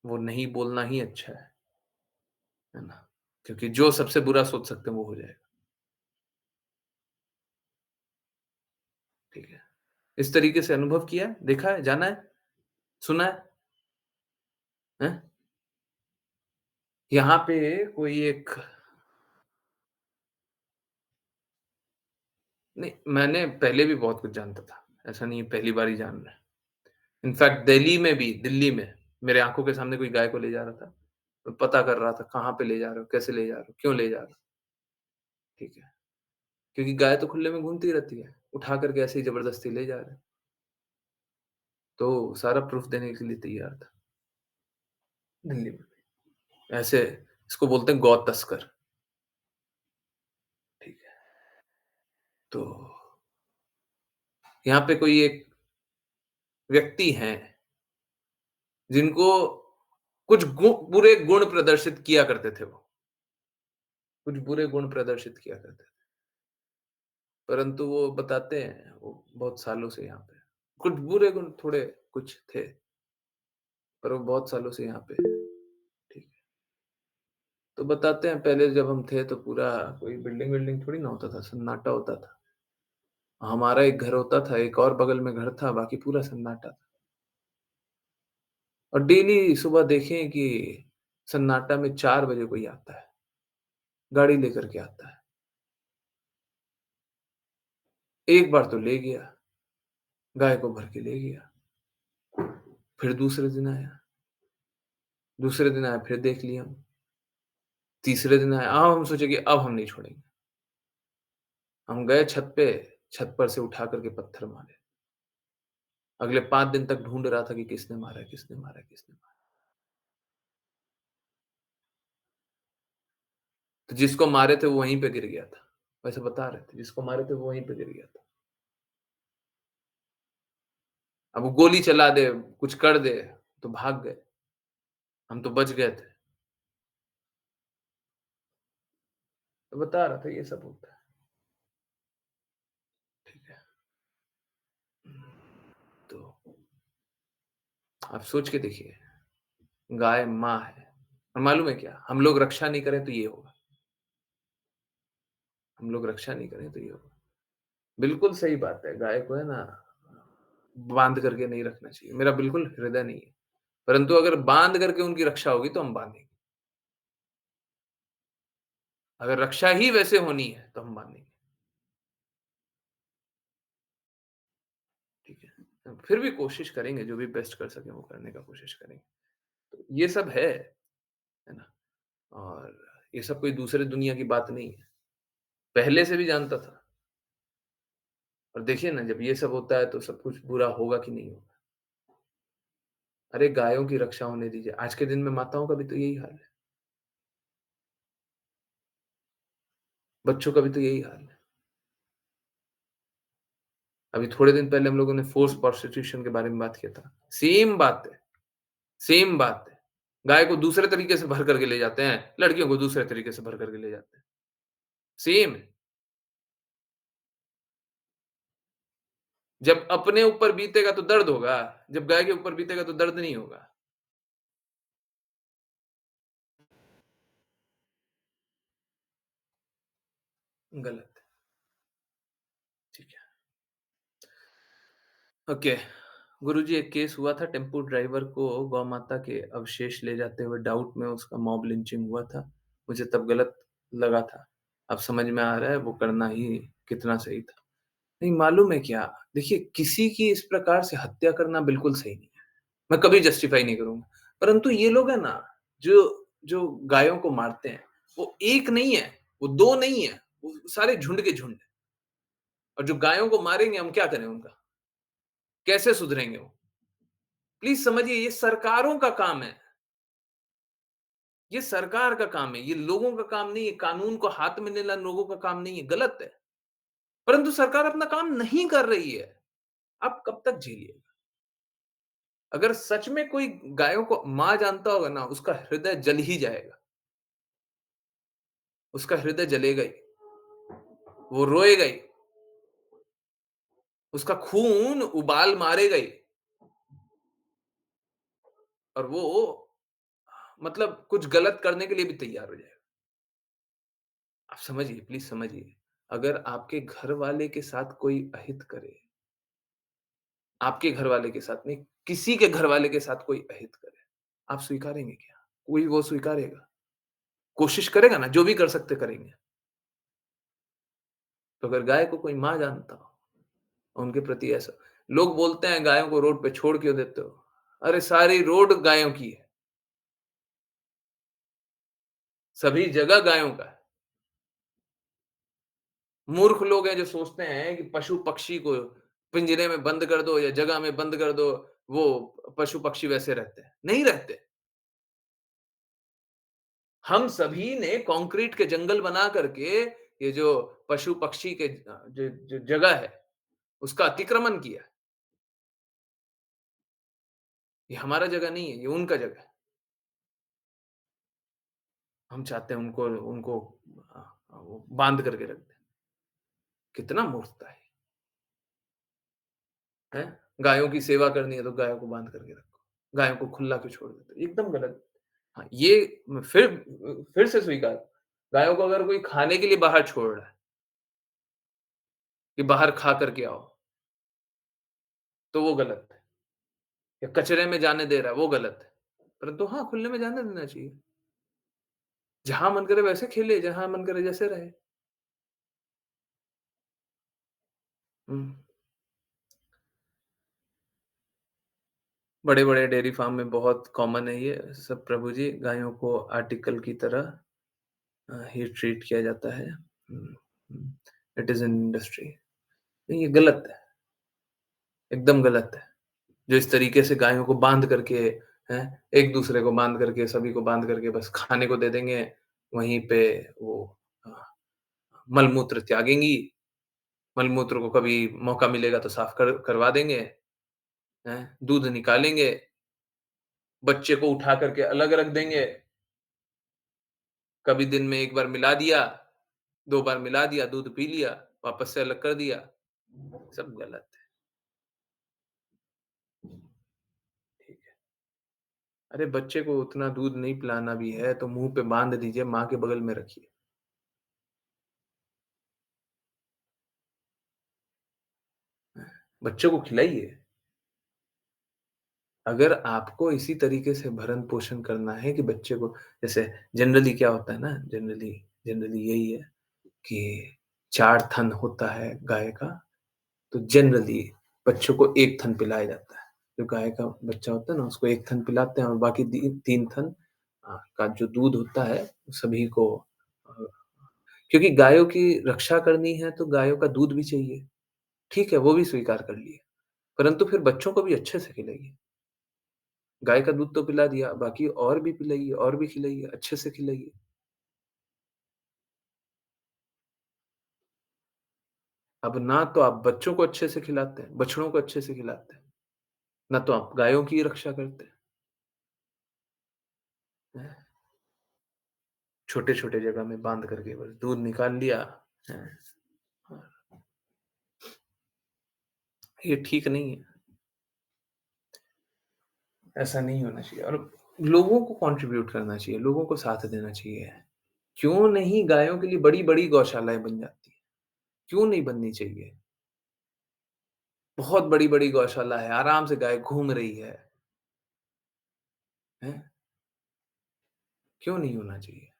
वो नहीं बोलना ही अच्छा है ना? क्योंकि जो सबसे बुरा सोच सकते हैं वो हो जाएगा, ठीक है? इस तरीके से अनुभव किया है, देखा है, जाना है, सुना है, हैं? यहाँ पे कोई एक नहीं, मैंने पहले भी बहुत कुछ जानता था, ऐसा नहीं है पहली बार ही जान रहा है। इनफैक्ट दिल्ली में मेरे आँखों के सामने कोई गाय को ले जा रहा था। मैं पता कर रहा था कहाँ पे ले जा रहे हो, कैसे ले जा रहे हो, क्यों ले जा रहे हो, ठीक है? क्योंकि गाय तो खुले में घूमती रहती है, उठा करके ऐसे ही ज़बरदस्ती ले जा रहे हैं। तो सारा प्रूफ़ देने के लिए तैयार था, दिल्ली में। ऐसे इसको बोलते हैं गौ तस्कर, ठीक है? तो यहाँ पे कोई एक व्यक्ति हैं, जिनको कुछ बुरे गुण प्रदर्शित किया करते थे वो, कुछ बुरे गुण प्रदर्शित किया करते थे। परंतु वो बताते हैं, वो बहुत सालों से यहाँ पे हैं। कुछ बुरे गुण थोड़े कुछ थे, पर वो बहुत सालों से यहाँ पे हैं, ठीक है। तो बताते हैं पहले जब हम थे तो पूरा कोई बिल्डिंग-विल्डिंग थोड़ी ना होता था, सन्नाटा होता था। हमारा एक घर होता था, एक और बगल में घर था, बाकी पूरा सन्नाटा था। और डेली सुबह देखें कि सन्नाटा में 4 बजे कोई आता है, गाड़ी लेकर के आता है। एक बार तो ले गया, गाय को भर के ले गया। फिर दूसरे दिन आया, दूसरे दिन आया फिर देख लिया हम। तीसरे दिन आया, अब हम सोचे कि अब हम नहीं छोड़ेंगे। हम गए छत पे, छत पर से उठा कर के पत्थर मारे। अगले 5 दिन तक ढूँढ रहा था कि किसने मारा है, किसने मारा है, किसने मारा है। तो जिसको मारे थे वो वहीं पे गिर गया था। वैसे बता रहे थे, जिसको मारे थे वो वहीं पे गिर गया था। अब वो गोली चला दे, कुछ कर दे, तो भाग गए। हम तो बच गए थे। तो बता रहा था ये सब होता है, ठीक है। तो आप सोच के देखिए, गाय माँ है और मालूम है क्या? हम लोग रक्षा नहीं करें तो ये होगा। हम लोग रक्षा नहीं करें तो ये होगा। बिल्कुल सही बात है, गाय को है ना बाँध करके नहीं रखना चाहिए। मेरा बिल्कुल हृदय नहीं है। परंतु अगर बाँध करके उनकी रक्षा होगी तो हम बाँधेंगे। अगर रक्षा ही वैसे होनी है तो हम बाँधेंगे, ठीक है। फिर भी कोशिश करेंगे, जो भी बेस्ट कर सकें वो करने का कोशिश करेंगे। तो ये सब है ना? और ये सब कोई दूसरे दुनिया की बात नहीं है। पहले से भी जानता था और देखिए ना जब ये सब होता है तो सब कुछ बुरा होगा कि नहीं होगा। अरे गायों की रक्षा होने दीजिए। आज के दिन में माताओं का भी तो यही हाल है। बच्चों का भी तो यही हाल है। अभी थोड़े दिन पहले हम लोगों ने फोर्स प्रोस्टिट्यूशन के बारे में बात किया था। सेम बात है, सेम बात है। गाय को दूसरे तरीके से भर करके ले जाते हैं, लड़कियों को दूसरे तरीके से भर करके ले जाते हैं। सेम है। जब अपने ऊपर बीतेगा तो दर्द होगा, जब गाय के ऊपर बीतेगा तो दर्द नहीं होगा। गलत है। ठीक है। ओके। गुरुजी, एक केस हुआ था, टेम्पो ड्राइवर को गौ माता के अवशेष ले जाते हुए डाउट में उसका मॉब लिंचिंग हुआ था। मुझे तब गलत लगा था। अब समझ में आ रहा है वो करना ही कितना सही था। नहीं मालूम है क्या, देखिए किसी की इस प्रकार से हत्या करना बिल्कुल सही नहीं है। मैं कभी जस्टिफाई नहीं करूँगा। परंतु ये लोग हैं ना, जो जो गायों को मारते हैं, वो एक नहीं है, वो 2 नहीं है, वो सारे झुंड के झुंड हैं। और जो गायों को मारेंगे हम क्या करें उनका? कैसे सुधरेंगे वो? प्लीज़ समझिए, ये सरकारों का काम है। ये सरकार का काम है, ये लोगों का काम नहीं है, कानून को हाथ में लेना लोगों का काम नहीं है, गलत है। परंतु सरकार अपना काम नहीं कर रही है, आप कब तक झेलिएगा? अगर सच में कोई गायों को माँ जानता होगा ना, उसका हृदय जल ही जाएगा। उसका हृदय जलेगा ही, वो रोएगा ही, उसका खून उबाल मारेगा ही और वो मतलब कुछ गलत करने के लिए भी तैयार हो जाएगा। आप समझिए, प्लीज़ समझिए। अगर आपके घर वाले के साथ कोई अहित करे, आपके घरवाले के साथ नहीं, किसी के घरवाले के साथ कोई अहित करे, आप स्वीकारेंगे क्या? कोई वो स्वीकारेगा? कोशिश करेगा ना, जो भी कर सकते करेंगे। तो अगर गाय को कोई माँ जानता हो, उनके प्रति ऐसा लोग बोलते हैं गायों को रोड पे छोड़ क्यों देते हो? अरे सारी रोड गायों की है, सभी जगह गायों का है। मूर्ख लोग हैं जो सोचते हैं कि पशु-पक्षी को पिंजरे में बंद कर दो या जगह में बंद कर दो, वो पशु-पक्षी वैसे रहते हैं। नहीं रहते। हम सभी ने कंक्रीट के जंगल बना करके ये जो पशु-पक्षी के जो जगह है, उसका अतिक्रमण किया। ये हमारा जगह नहीं है, ये उनका जगह है। हम चाहते हैं उनको उनको वो बाँध करके रख दें। कितना मूर्खता है, हैं? गायों की सेवा करनी है तो गायों को बाँध करके रखो। गायों को खुला क्यों छोड़ देते हो? एकदम गलत। हाँ, ये फिर से स्वीकार, गायों को अगर कोई खाने के लिए बाहर छोड़ रहा है, कि बाहर खा करके आओ, तो वो गलत है। या कचरे में जाने दे रहा है, वो गलत है। परंतु हाँ, खुले में जाने देना चाहिए। जहाँ मन करे वैसे खेले, जहाँ मन करे जैसे रहे। हुँ। बड़े-बड़े डेयरी फार्म में बहुत कॉमन है ये सब प्रभु जी, गायों को आर्टिकल की तरह ही ट्रीट किया जाता है। हुँ। It is an industry. नहीं, ये गलत है, एकदम गलत है। जो इस तरीके से गायों को बाँध करके हैं, एक-दूसरे को बाँध करके, सभी को बाँध करके बस खाने को दे देंगे, वहीं पे वो अ, मल-मूत्र त्यागेंगी, मल-मूत्र को कभी मौका मिलेगा तो साफ करवा देंगे, हैं, दूध निकालेंगे, बच्चे को उठा करके अलग रख देंगे, कभी दिन में 1 बार मिला दिया, 2 बार मिला दिया, दूध पी लिया, वापस से अलग कर दिया, सब गलत है। ठीक है। अरे बच्चे को उतना दूध नहीं पिलाना भी है तो मुँह पे बाँध दीजिए, माँ के बगल में रखिए। बच्चों को खिलाइए। अगर आपको इसी तरीके से भरण-पोषण करना है कि बच्चे को जैसे जनरली क्या होता है ना, जनरली जनरली यही है कि 4 थन होता है गाय का, तो जनरली बच्चों को 1 थन पिलाया जाता है। जो गाय का बच्चा होता है ना, उसको 1 थन पिलाते हैं और बाकी 3 थन का जो दूध होता है, सभी को अ, क्योंकि गायों की रक्षा करनी है, तो गायों का दूध भी चाहिए। ठीक है, वो भी स्वीकार कर लिए, परंतु फिर बच्चों को भी अच्छे से खिलाइए। गाय का दूध तो पिला दिया, बाकी और भी पिलाइए और भी खिलाइए, अच्छे से खिलाइए। अब ना तो आप बच्चों को अच्छे से खिलाते हैं, बछड़ों को अच्छे से खिलाते हैं, ना तो आप गायों की रक्षा करते हैं। छोटे-छोटे जगह में बाँध करके बस दूध निकाल लिया, हैं। ये ठीक नहीं है, ऐसा नहीं होना चाहिए और लोगों को कंट्रीब्यूट करना चाहिए, लोगों को साथ देना चाहिए। क्यों नहीं गायों के लिए बड़ी-बड़ी गौशालाएँ बन जाती हैं? क्यों नहीं बननी चाहिए? बहुत बड़ी-बड़ी गौशाला है, आराम से गाय घूम रही है, हैं? क्यों नहीं होना चाहिए?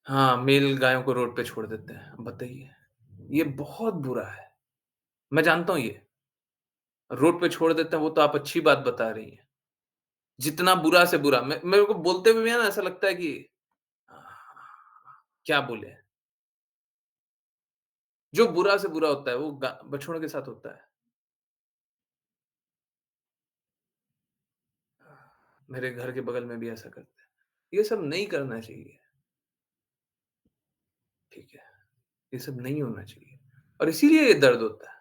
हाँ, मेल गायों को रोड पे छोड़ देते हैं, अब बताइए, ये बहुत बुरा है। मैं जानता हूँ ये, रोड पे छोड़ देते हैं वो तो आप अच्छी बात बता रही हैं। जितना बुरा से बुरा मैं मेरे को बोलते हुए भी है ना ऐसा लगता है कि क्या बोले? जो बुरा से बुरा होता है वो बछड़ों के साथ होता है। मेरे घर के बगल में भी ऐसा करते हैं। ये सब नहीं करना चाहिए, ठीक है? ये सब नहीं होना चाहिए और इसीलिए ये दर्द होता है,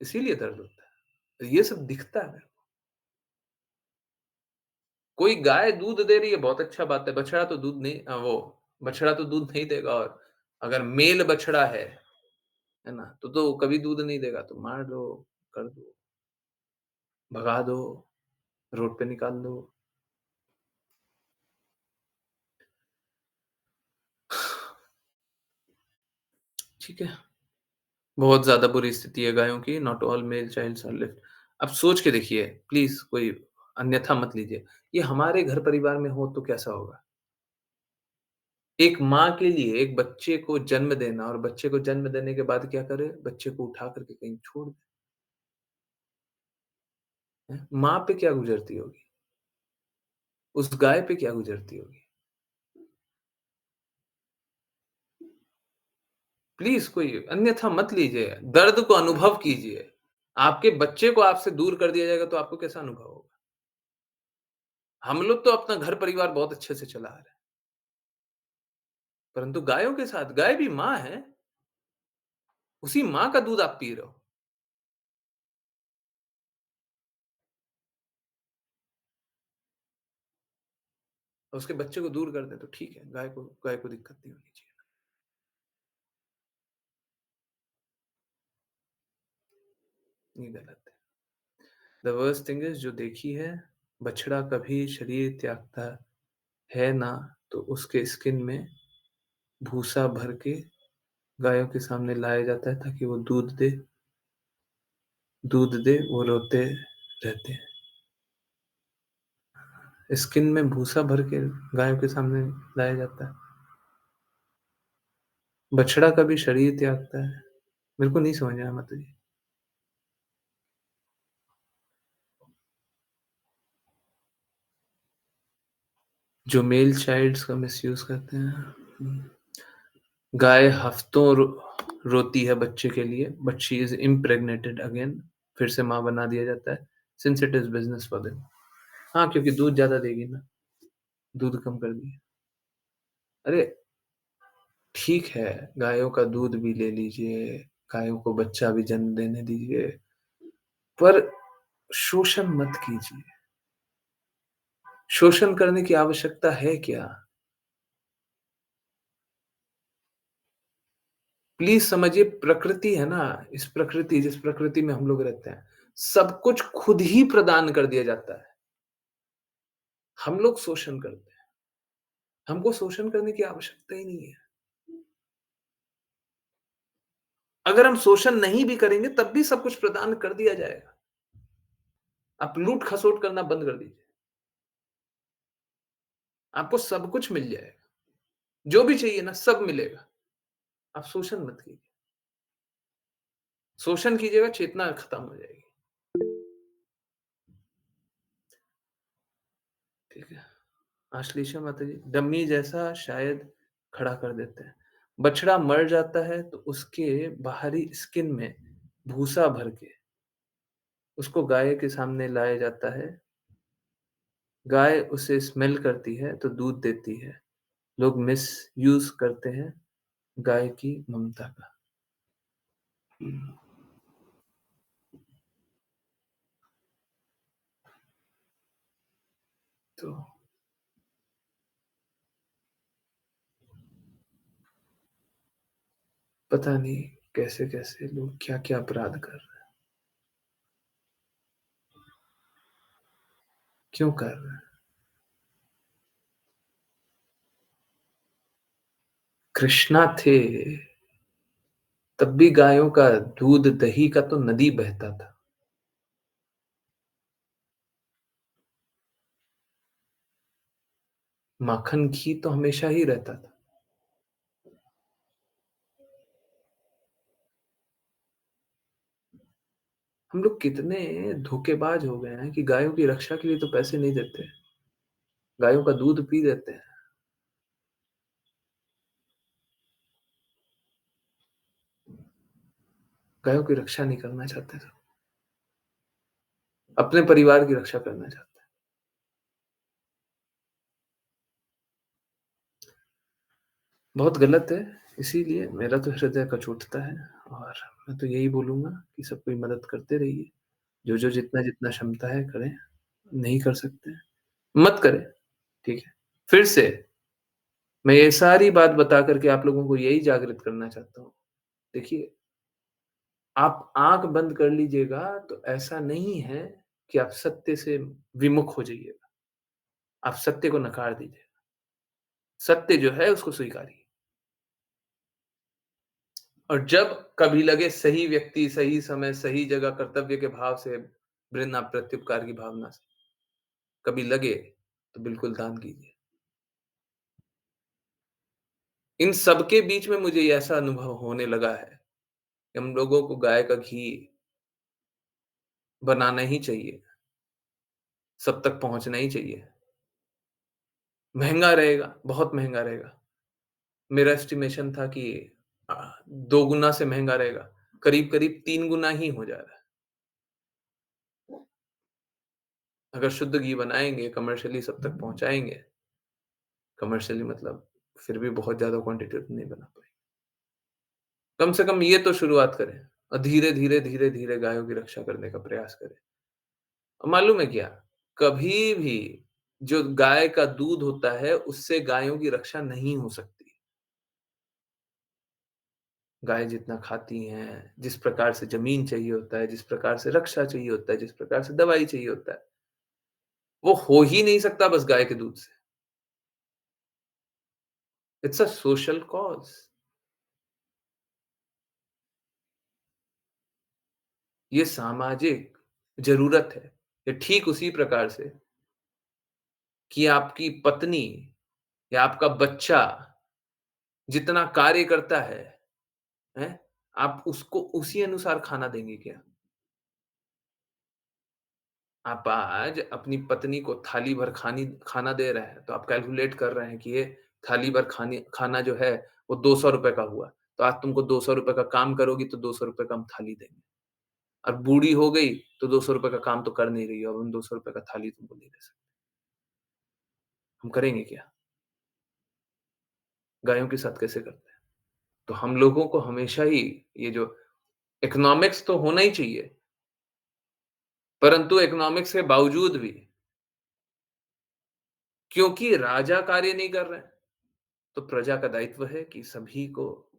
इसीलिए दर्द होता है। ये सब दिखता है मेरे को। कोई गाय दूध दे रही है बहुत अच्छा बात है, बछड़ा तो दूध नहीं बछड़ा तो दूध नहीं देगा और अगर मेल बछड़ा है ना? तो कभी दूध नहीं देगा तो मार दो, कर दो, भगा दो, रोड पे निकाल दो। ठीक है? बहुत ज़्यादा बुरी स्थिति है गायों की, not all male childs are left. अब सोच के देखिए, प्लीज़ कोई अन्यथा मत लीजिए। ये हमारे घर परिवार में हो तो कैसा होगा? एक माँ के लिए एक बच्चे को जन्म देना और बच्चे को जन्म देने के बाद क्या करे? बच्चे को उठा कर के कहीं छोड़ दे, हैं? माँ पे क्या गुज़रती होगी? उस गाय पे क्या गुज़रती होगी? प्लीज़ कोई अन्यथा मत लीजिए, दर्द को अनुभव कीजिए। आपके बच्चे को आपसे दूर कर दिया जाएगा तो आपको कैसा अनुभव होगा? हम लोग तो अपना घर परिवार बहुत अच्छे से चला रहे हैं, परंतु गायों के साथ गाय भी माँ है, उसी माँ का दूध आप पी रहे हो। और उसके बच्चे को दूर कर दें तो ठीक है, गाय को दिक्कत नहीं होनी चाहिए। ये गलत है। द वर्स्ट थिंग इज़ जो देखी है, बछड़ा कभी शरीर त्यागता है ना, तो उसके स्किन में भूसा भर के गायों के सामने लाया जाता है ताकि वो दूध दे, वो रोते रहते हैं। स्किन में भूसा भर के गायों के सामने लाया जाता है। बछड़ा कभी शरीर त्यागता है। मेरे को नहीं समझ आया माताजी। जो मेल चाइल्ड्स का मिसयूज़ करते हैं। गाय हफ्तों रोती है बच्चे के लिए, but she is impregnated again, फिर से माँ बना दिया जाता है, since it is business for them. हाँ, क्योंकि दूध ज़्यादा देगी ना, दूध कम कर दिया। अरे! ठीक है, गायों का दूध भी ले लीजिए, गायों को बच्चा भी जन्म देने दीजिए, पर शोषण मत कीजिए। शोषण करने की आवश्यकता है क्या? प्लीज़ समझिए प्रकृति है ना, जिस प्रकृति में हम लोग रहते हैं, सब कुछ खुद ही प्रदान कर दिया जाता है। हम लोग शोषण करते हैं। हमको शोषण करने की आवश्यकता ही नहीं है। अगर हम शोषण नहीं भी करेंगे तब भी सब कुछ प्रदान कर दिया जाएगा। आप लूट-खसोट करना बंद कर दीजिए। आपको सब कुछ मिल जाएगा। जो भी चाहिए ना सब मिलेगा। आप शोषण मत कीजिए। शोषण कीजिएगा चेतना खत्म हो जाएगी। ठीक है? आश्लेषा माताजी डम्मी जैसा शायद खड़ा कर देते हैं। बछड़ा मर जाता है तो उसके बाहरी स्किन में भूसा भर के उसको गाय के सामने लाया जाता है गाय उसे स्मेल करती है तो दूध देती है। लोग मिसयूज़ करते हैं गाय की ममता का। हुँ, तो पता नहीं कैसे-कैसे लोग क्या-क्या अपराध कर रहे हैं, क्यों कर रहे हैं? कृष्णा थे, तब भी गायों का दूध, दही का तो नदी बहता था। माखन, घी तो हमेशा ही रहता था। हम लोग कितने धोखेबाज हो गए हैं कि गायों की रक्षा के लिए तो पैसे नहीं देते, गायों का दूध पी लेते हैं। गायों की रक्षा नहीं करना चाहते तो, अपने परिवार की रक्षा करना चाहते हैं। बहुत गलत है, इसीलिए मेरा तो हृदय कचोटता है और मैं तो यही बोलूँगा कि सब कोई मदद करते रहिए। जो-जो जितना-जितना क्षमता है करें, नहीं कर सकते हैं, मत करें, ठीक है? फिर से मैं ये सारी बात बता कर के आप लोगों को यही जागृत करना चाहता हूँ। देखिए, आप आँख बंद कर लीजिएगा तो ऐसा नहीं है कि आप सत्य से विमुख हो जाइएगा। आप सत्य को नकार दीजिए। सत्य जो है उसको स्वीकारिए और जब कभी लगे सही व्यक्ति, सही समय, सही जगह, कर्तव्य के भाव से, वृंदा प्रत्युपकार की भावना से, कभी लगे तो बिल्कुल दान कीजिए। इन सब के बीच में मुझे ये ऐसा अनुभव होने लगा है कि हम लोगों को गाय का घी बनाना ही चाहिए, सब तक पहुँचना ही चाहिए। महँगा रहेगा, बहुत महँगा रहेगा। मेरा एस्टिमेशन था कि 2 गुना से महँगा रहेगा, करीब-करीब 3 गुना ही हो जा रहा है। अगर शुद्ध घी बनाएँगे, कमर्शियली सब तक पहुँचाएँगे, कमर्शियली मतलब फिर भी बहुत ज़्यादा क्वांटिटी तो नहीं बना पाएँगे। कम से कम ये तो शुरुआत करें और धीरे-धीरे, धीरे-धीरे गायों की रक्षा करने का प्रयास करें। और मालूम है क्या? कभी भी जो गाय का दूध होता है, उससे गायों की रक्षा नहीं हो सकती। गाय जितना खाती हैं, जिस प्रकार से ज़मीन चाहिए होता है, जिस प्रकार से रक्षा चाहिए होता है, जिस प्रकार से दवाई चाहिए होता है, वो हो ही नहीं सकता बस गाय के दूध से। It's a social cause. ये सामाजिक ज़रूरत है। ये ठीक उसी प्रकार से कि आपकी पत्नी या आपका बच्चा जितना कार्य करता है, हैं? आप उसको उसी अनुसार खाना देंगे क्या? आप आज अपनी पत्नी को थाली भर खाना दे रहे हैं, तो आप कैलकुलेट कर रहे हैं कि ये थाली भर खाना जो है, वो ₹200 का हुआ। तो आज तुमको ₹200 का काम करोगी, तो ₹200 का हम थाली देंगे। अब बूढ़ी हो गई, तो ₹200 का काम तो कर नहीं रही है, अब हम ₹200 का थाली तुमको नहीं दे सकते। हम करेंगे क्या? गायों के साथ कैसे करते हैं? तो हम लोगों को हमेशा ही ये जो इकोनॉमिक्स तो होना ही चाहिए, परंतु इकोनॉमिक्स के बावजूद भी क्योंकि राजा कार्य नहीं कर रहे हैं, तो प्रजा का दायित्व है कि सभी को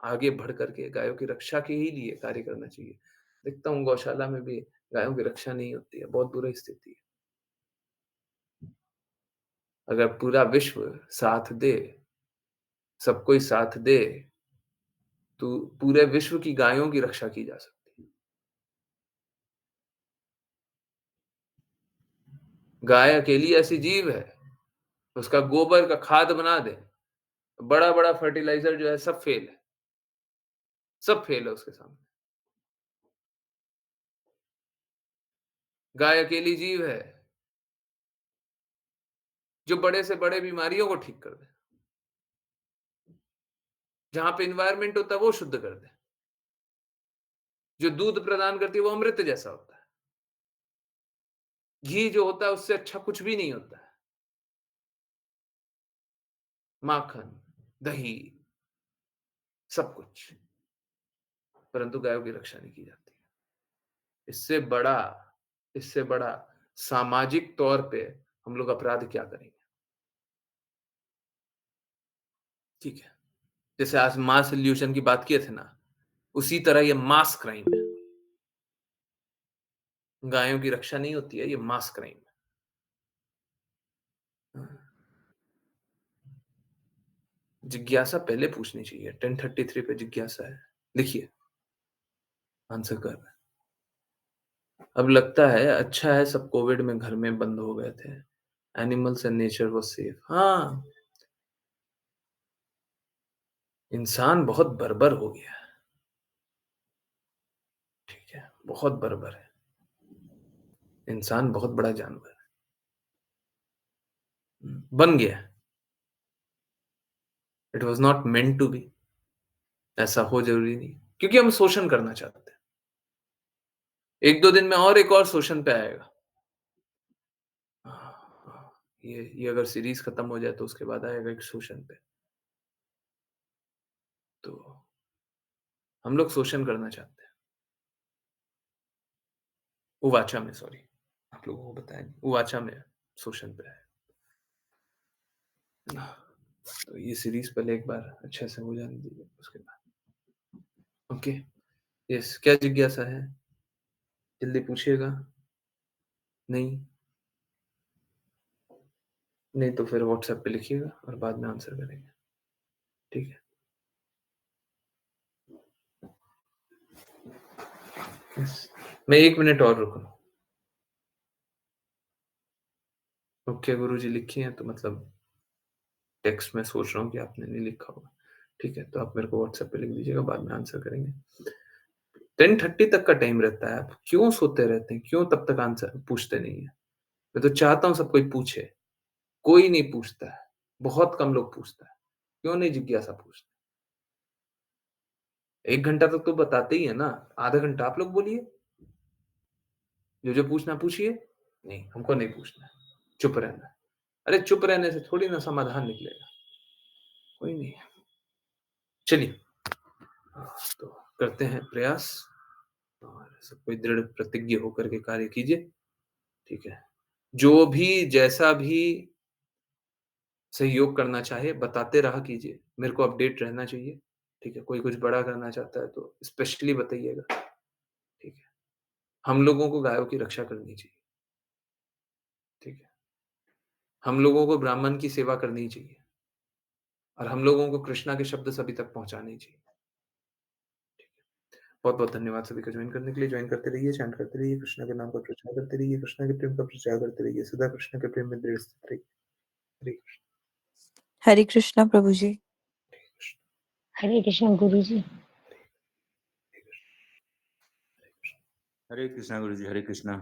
आगे बढ़ कर के गायों की रक्षा के ही लिए कार्य करना चाहिए। देखता हूँ गौशाला में भी गायों की रक्षा नहीं होती है, बहुत बुरी स्थिति है। अगर पूरा विश्व साथ दे, सब कोई साथ दे, तो पूरे विश्व की गायों की रक्षा की जा सकती है। गाय अकेली ऐसी जीव है, उसका गोबर का खाद बना दें, बड़ा-बड़ा फर्टिलाइज़र जो है सब फेल है उसके सामने। गाय अकेली जीव है, जो बड़े से बड़े बीमारियों को ठीक कर दे। जहाँ पे एनवायरनमेंट होता है वो शुद्ध कर दे। जो दूध प्रदान करती है वो अमृत जैसा होता है। घी जो होता है उससे अच्छा कुछ भी नहीं होता है। माखन, दही, सब कुछ, परंतु गायों की रक्षा नहीं की जाती। इससे बड़ा इससे बड़ा सामाजिक तौर पे हम लोग अपराध क्या करेंगे? ठीक है। जैसे आज मास इल्यूशन की बात किए थे ना, उसी तरह ये मास क्राइम है। गायों की रक्षा नहीं होती है, ये मास क्राइम है। जिज्ञासा पहले पूछनी चाहिए। 1033 पे जिज्ञासा है, लिखिए, आंसर कर रहे हैं। अब लगता है अच्छा है सब कोविड में घर में बंद हो गए थे, animals and nature was safe. हाँ, इंसान बहुत बर्बर हो गया है। ठीक है, बहुत बर्बर है। इंसान बहुत बड़ा जानवर है, बन गया। It was not meant to be. ऐसा हो जरूरी नहीं, क्योंकि हम शोषण करना चाहते हैं। एक दो दिन में और एक और शोषण पे आएगा। ये अगर सीरीज खत्म हो जाए तो उसके बाद आएगा एक शोषण पे। तो हम लोग शोषण करना चाहते हैं। उवाचा में, सॉरी, आप लोगों को बताया नहीं, उवाचा में शोषण पे है ना। तो ये सीरीज पहले एक बार अच्छे से हो जाने दीजिए, उसके बाद। ओके, यस, क्या जिज्ञासा है? जल्दी पूछिएगा। नहीं नहीं तो फिर व्हाट्सएप पे लिखिएगा और बाद में आंसर करेंगे। ठीक है, यस। मैं 1 मिनट और रुकूं। ओके गुरुजी, लिखी है तो मतलब टेक्स्ट में सोच रहा हूँ कि आपने नहीं लिखा होगा। ठीक है, तो आप मेरे को व्हाट्सएप पे लिख दीजिएगा, बाद में आंसर करेंगे। 10:30 तक का टाइम रहता है, आप क्यों सोते रहते हैं? क्यों तब तक आंसर पूछते नहीं है? मैं तो चाहता हूँ सब कोई पूछे, कोई नहीं पूछता है, बहुत कम लोग पूछता है। क्यों नहीं जिज्ञासा पूछते? 1 घंटा तक तो बताते ही है ना, आधा घंटा आप लोग बोलिए, जो पूछना पूछिए। नहीं, हमको नहीं पूछना है, चुप रहना है। अरे चुप रहने से थोड़ी ना समाधान निकलेगा, कोई नहीं। चलिए, तो करते हैं प्रयास और सब कोई दृढ़ प्रतिज्ञ होकर के कार्य कीजिए। ठीक है, जो भी जैसा भी सहयोग करना चाहे बताते रहा कीजिए, मेरे को अपडेट रहना चाहिए। ठीक है, कोई कुछ बड़ा करना चाहता है तो स्पेशली बताइएगा। ठीक है, हम लोगों को गायों की रक्षा करनी चाहिए। ठीक है, हम लोगों को ब्राह्मण की सेवा करनी चाहिए और हम लोगों को कृष्णा के शब्द सभी तक पहुंचाने चाहिए। बहुत बहुत धन्यवाद सभी का ज्वाइन करने के लिए। ज्वाइन करते रहिए, चैंट करते रहिए, कृष्णा के नाम का प्रचार करते रहिए, कृष्णा के प्रेम का प्रचार करते रहिए, सदा कृष्ण के प्रेम में दृढ़ स्थित रहिए। हरे कृष्ण। हरे कृष्णा प्रभु जी। हरे कृष्ण। हरे कृष्ण गुरुजी। हरे कृष्ण। हरे कृष्णा गुरुजी, हरे कृष्णा।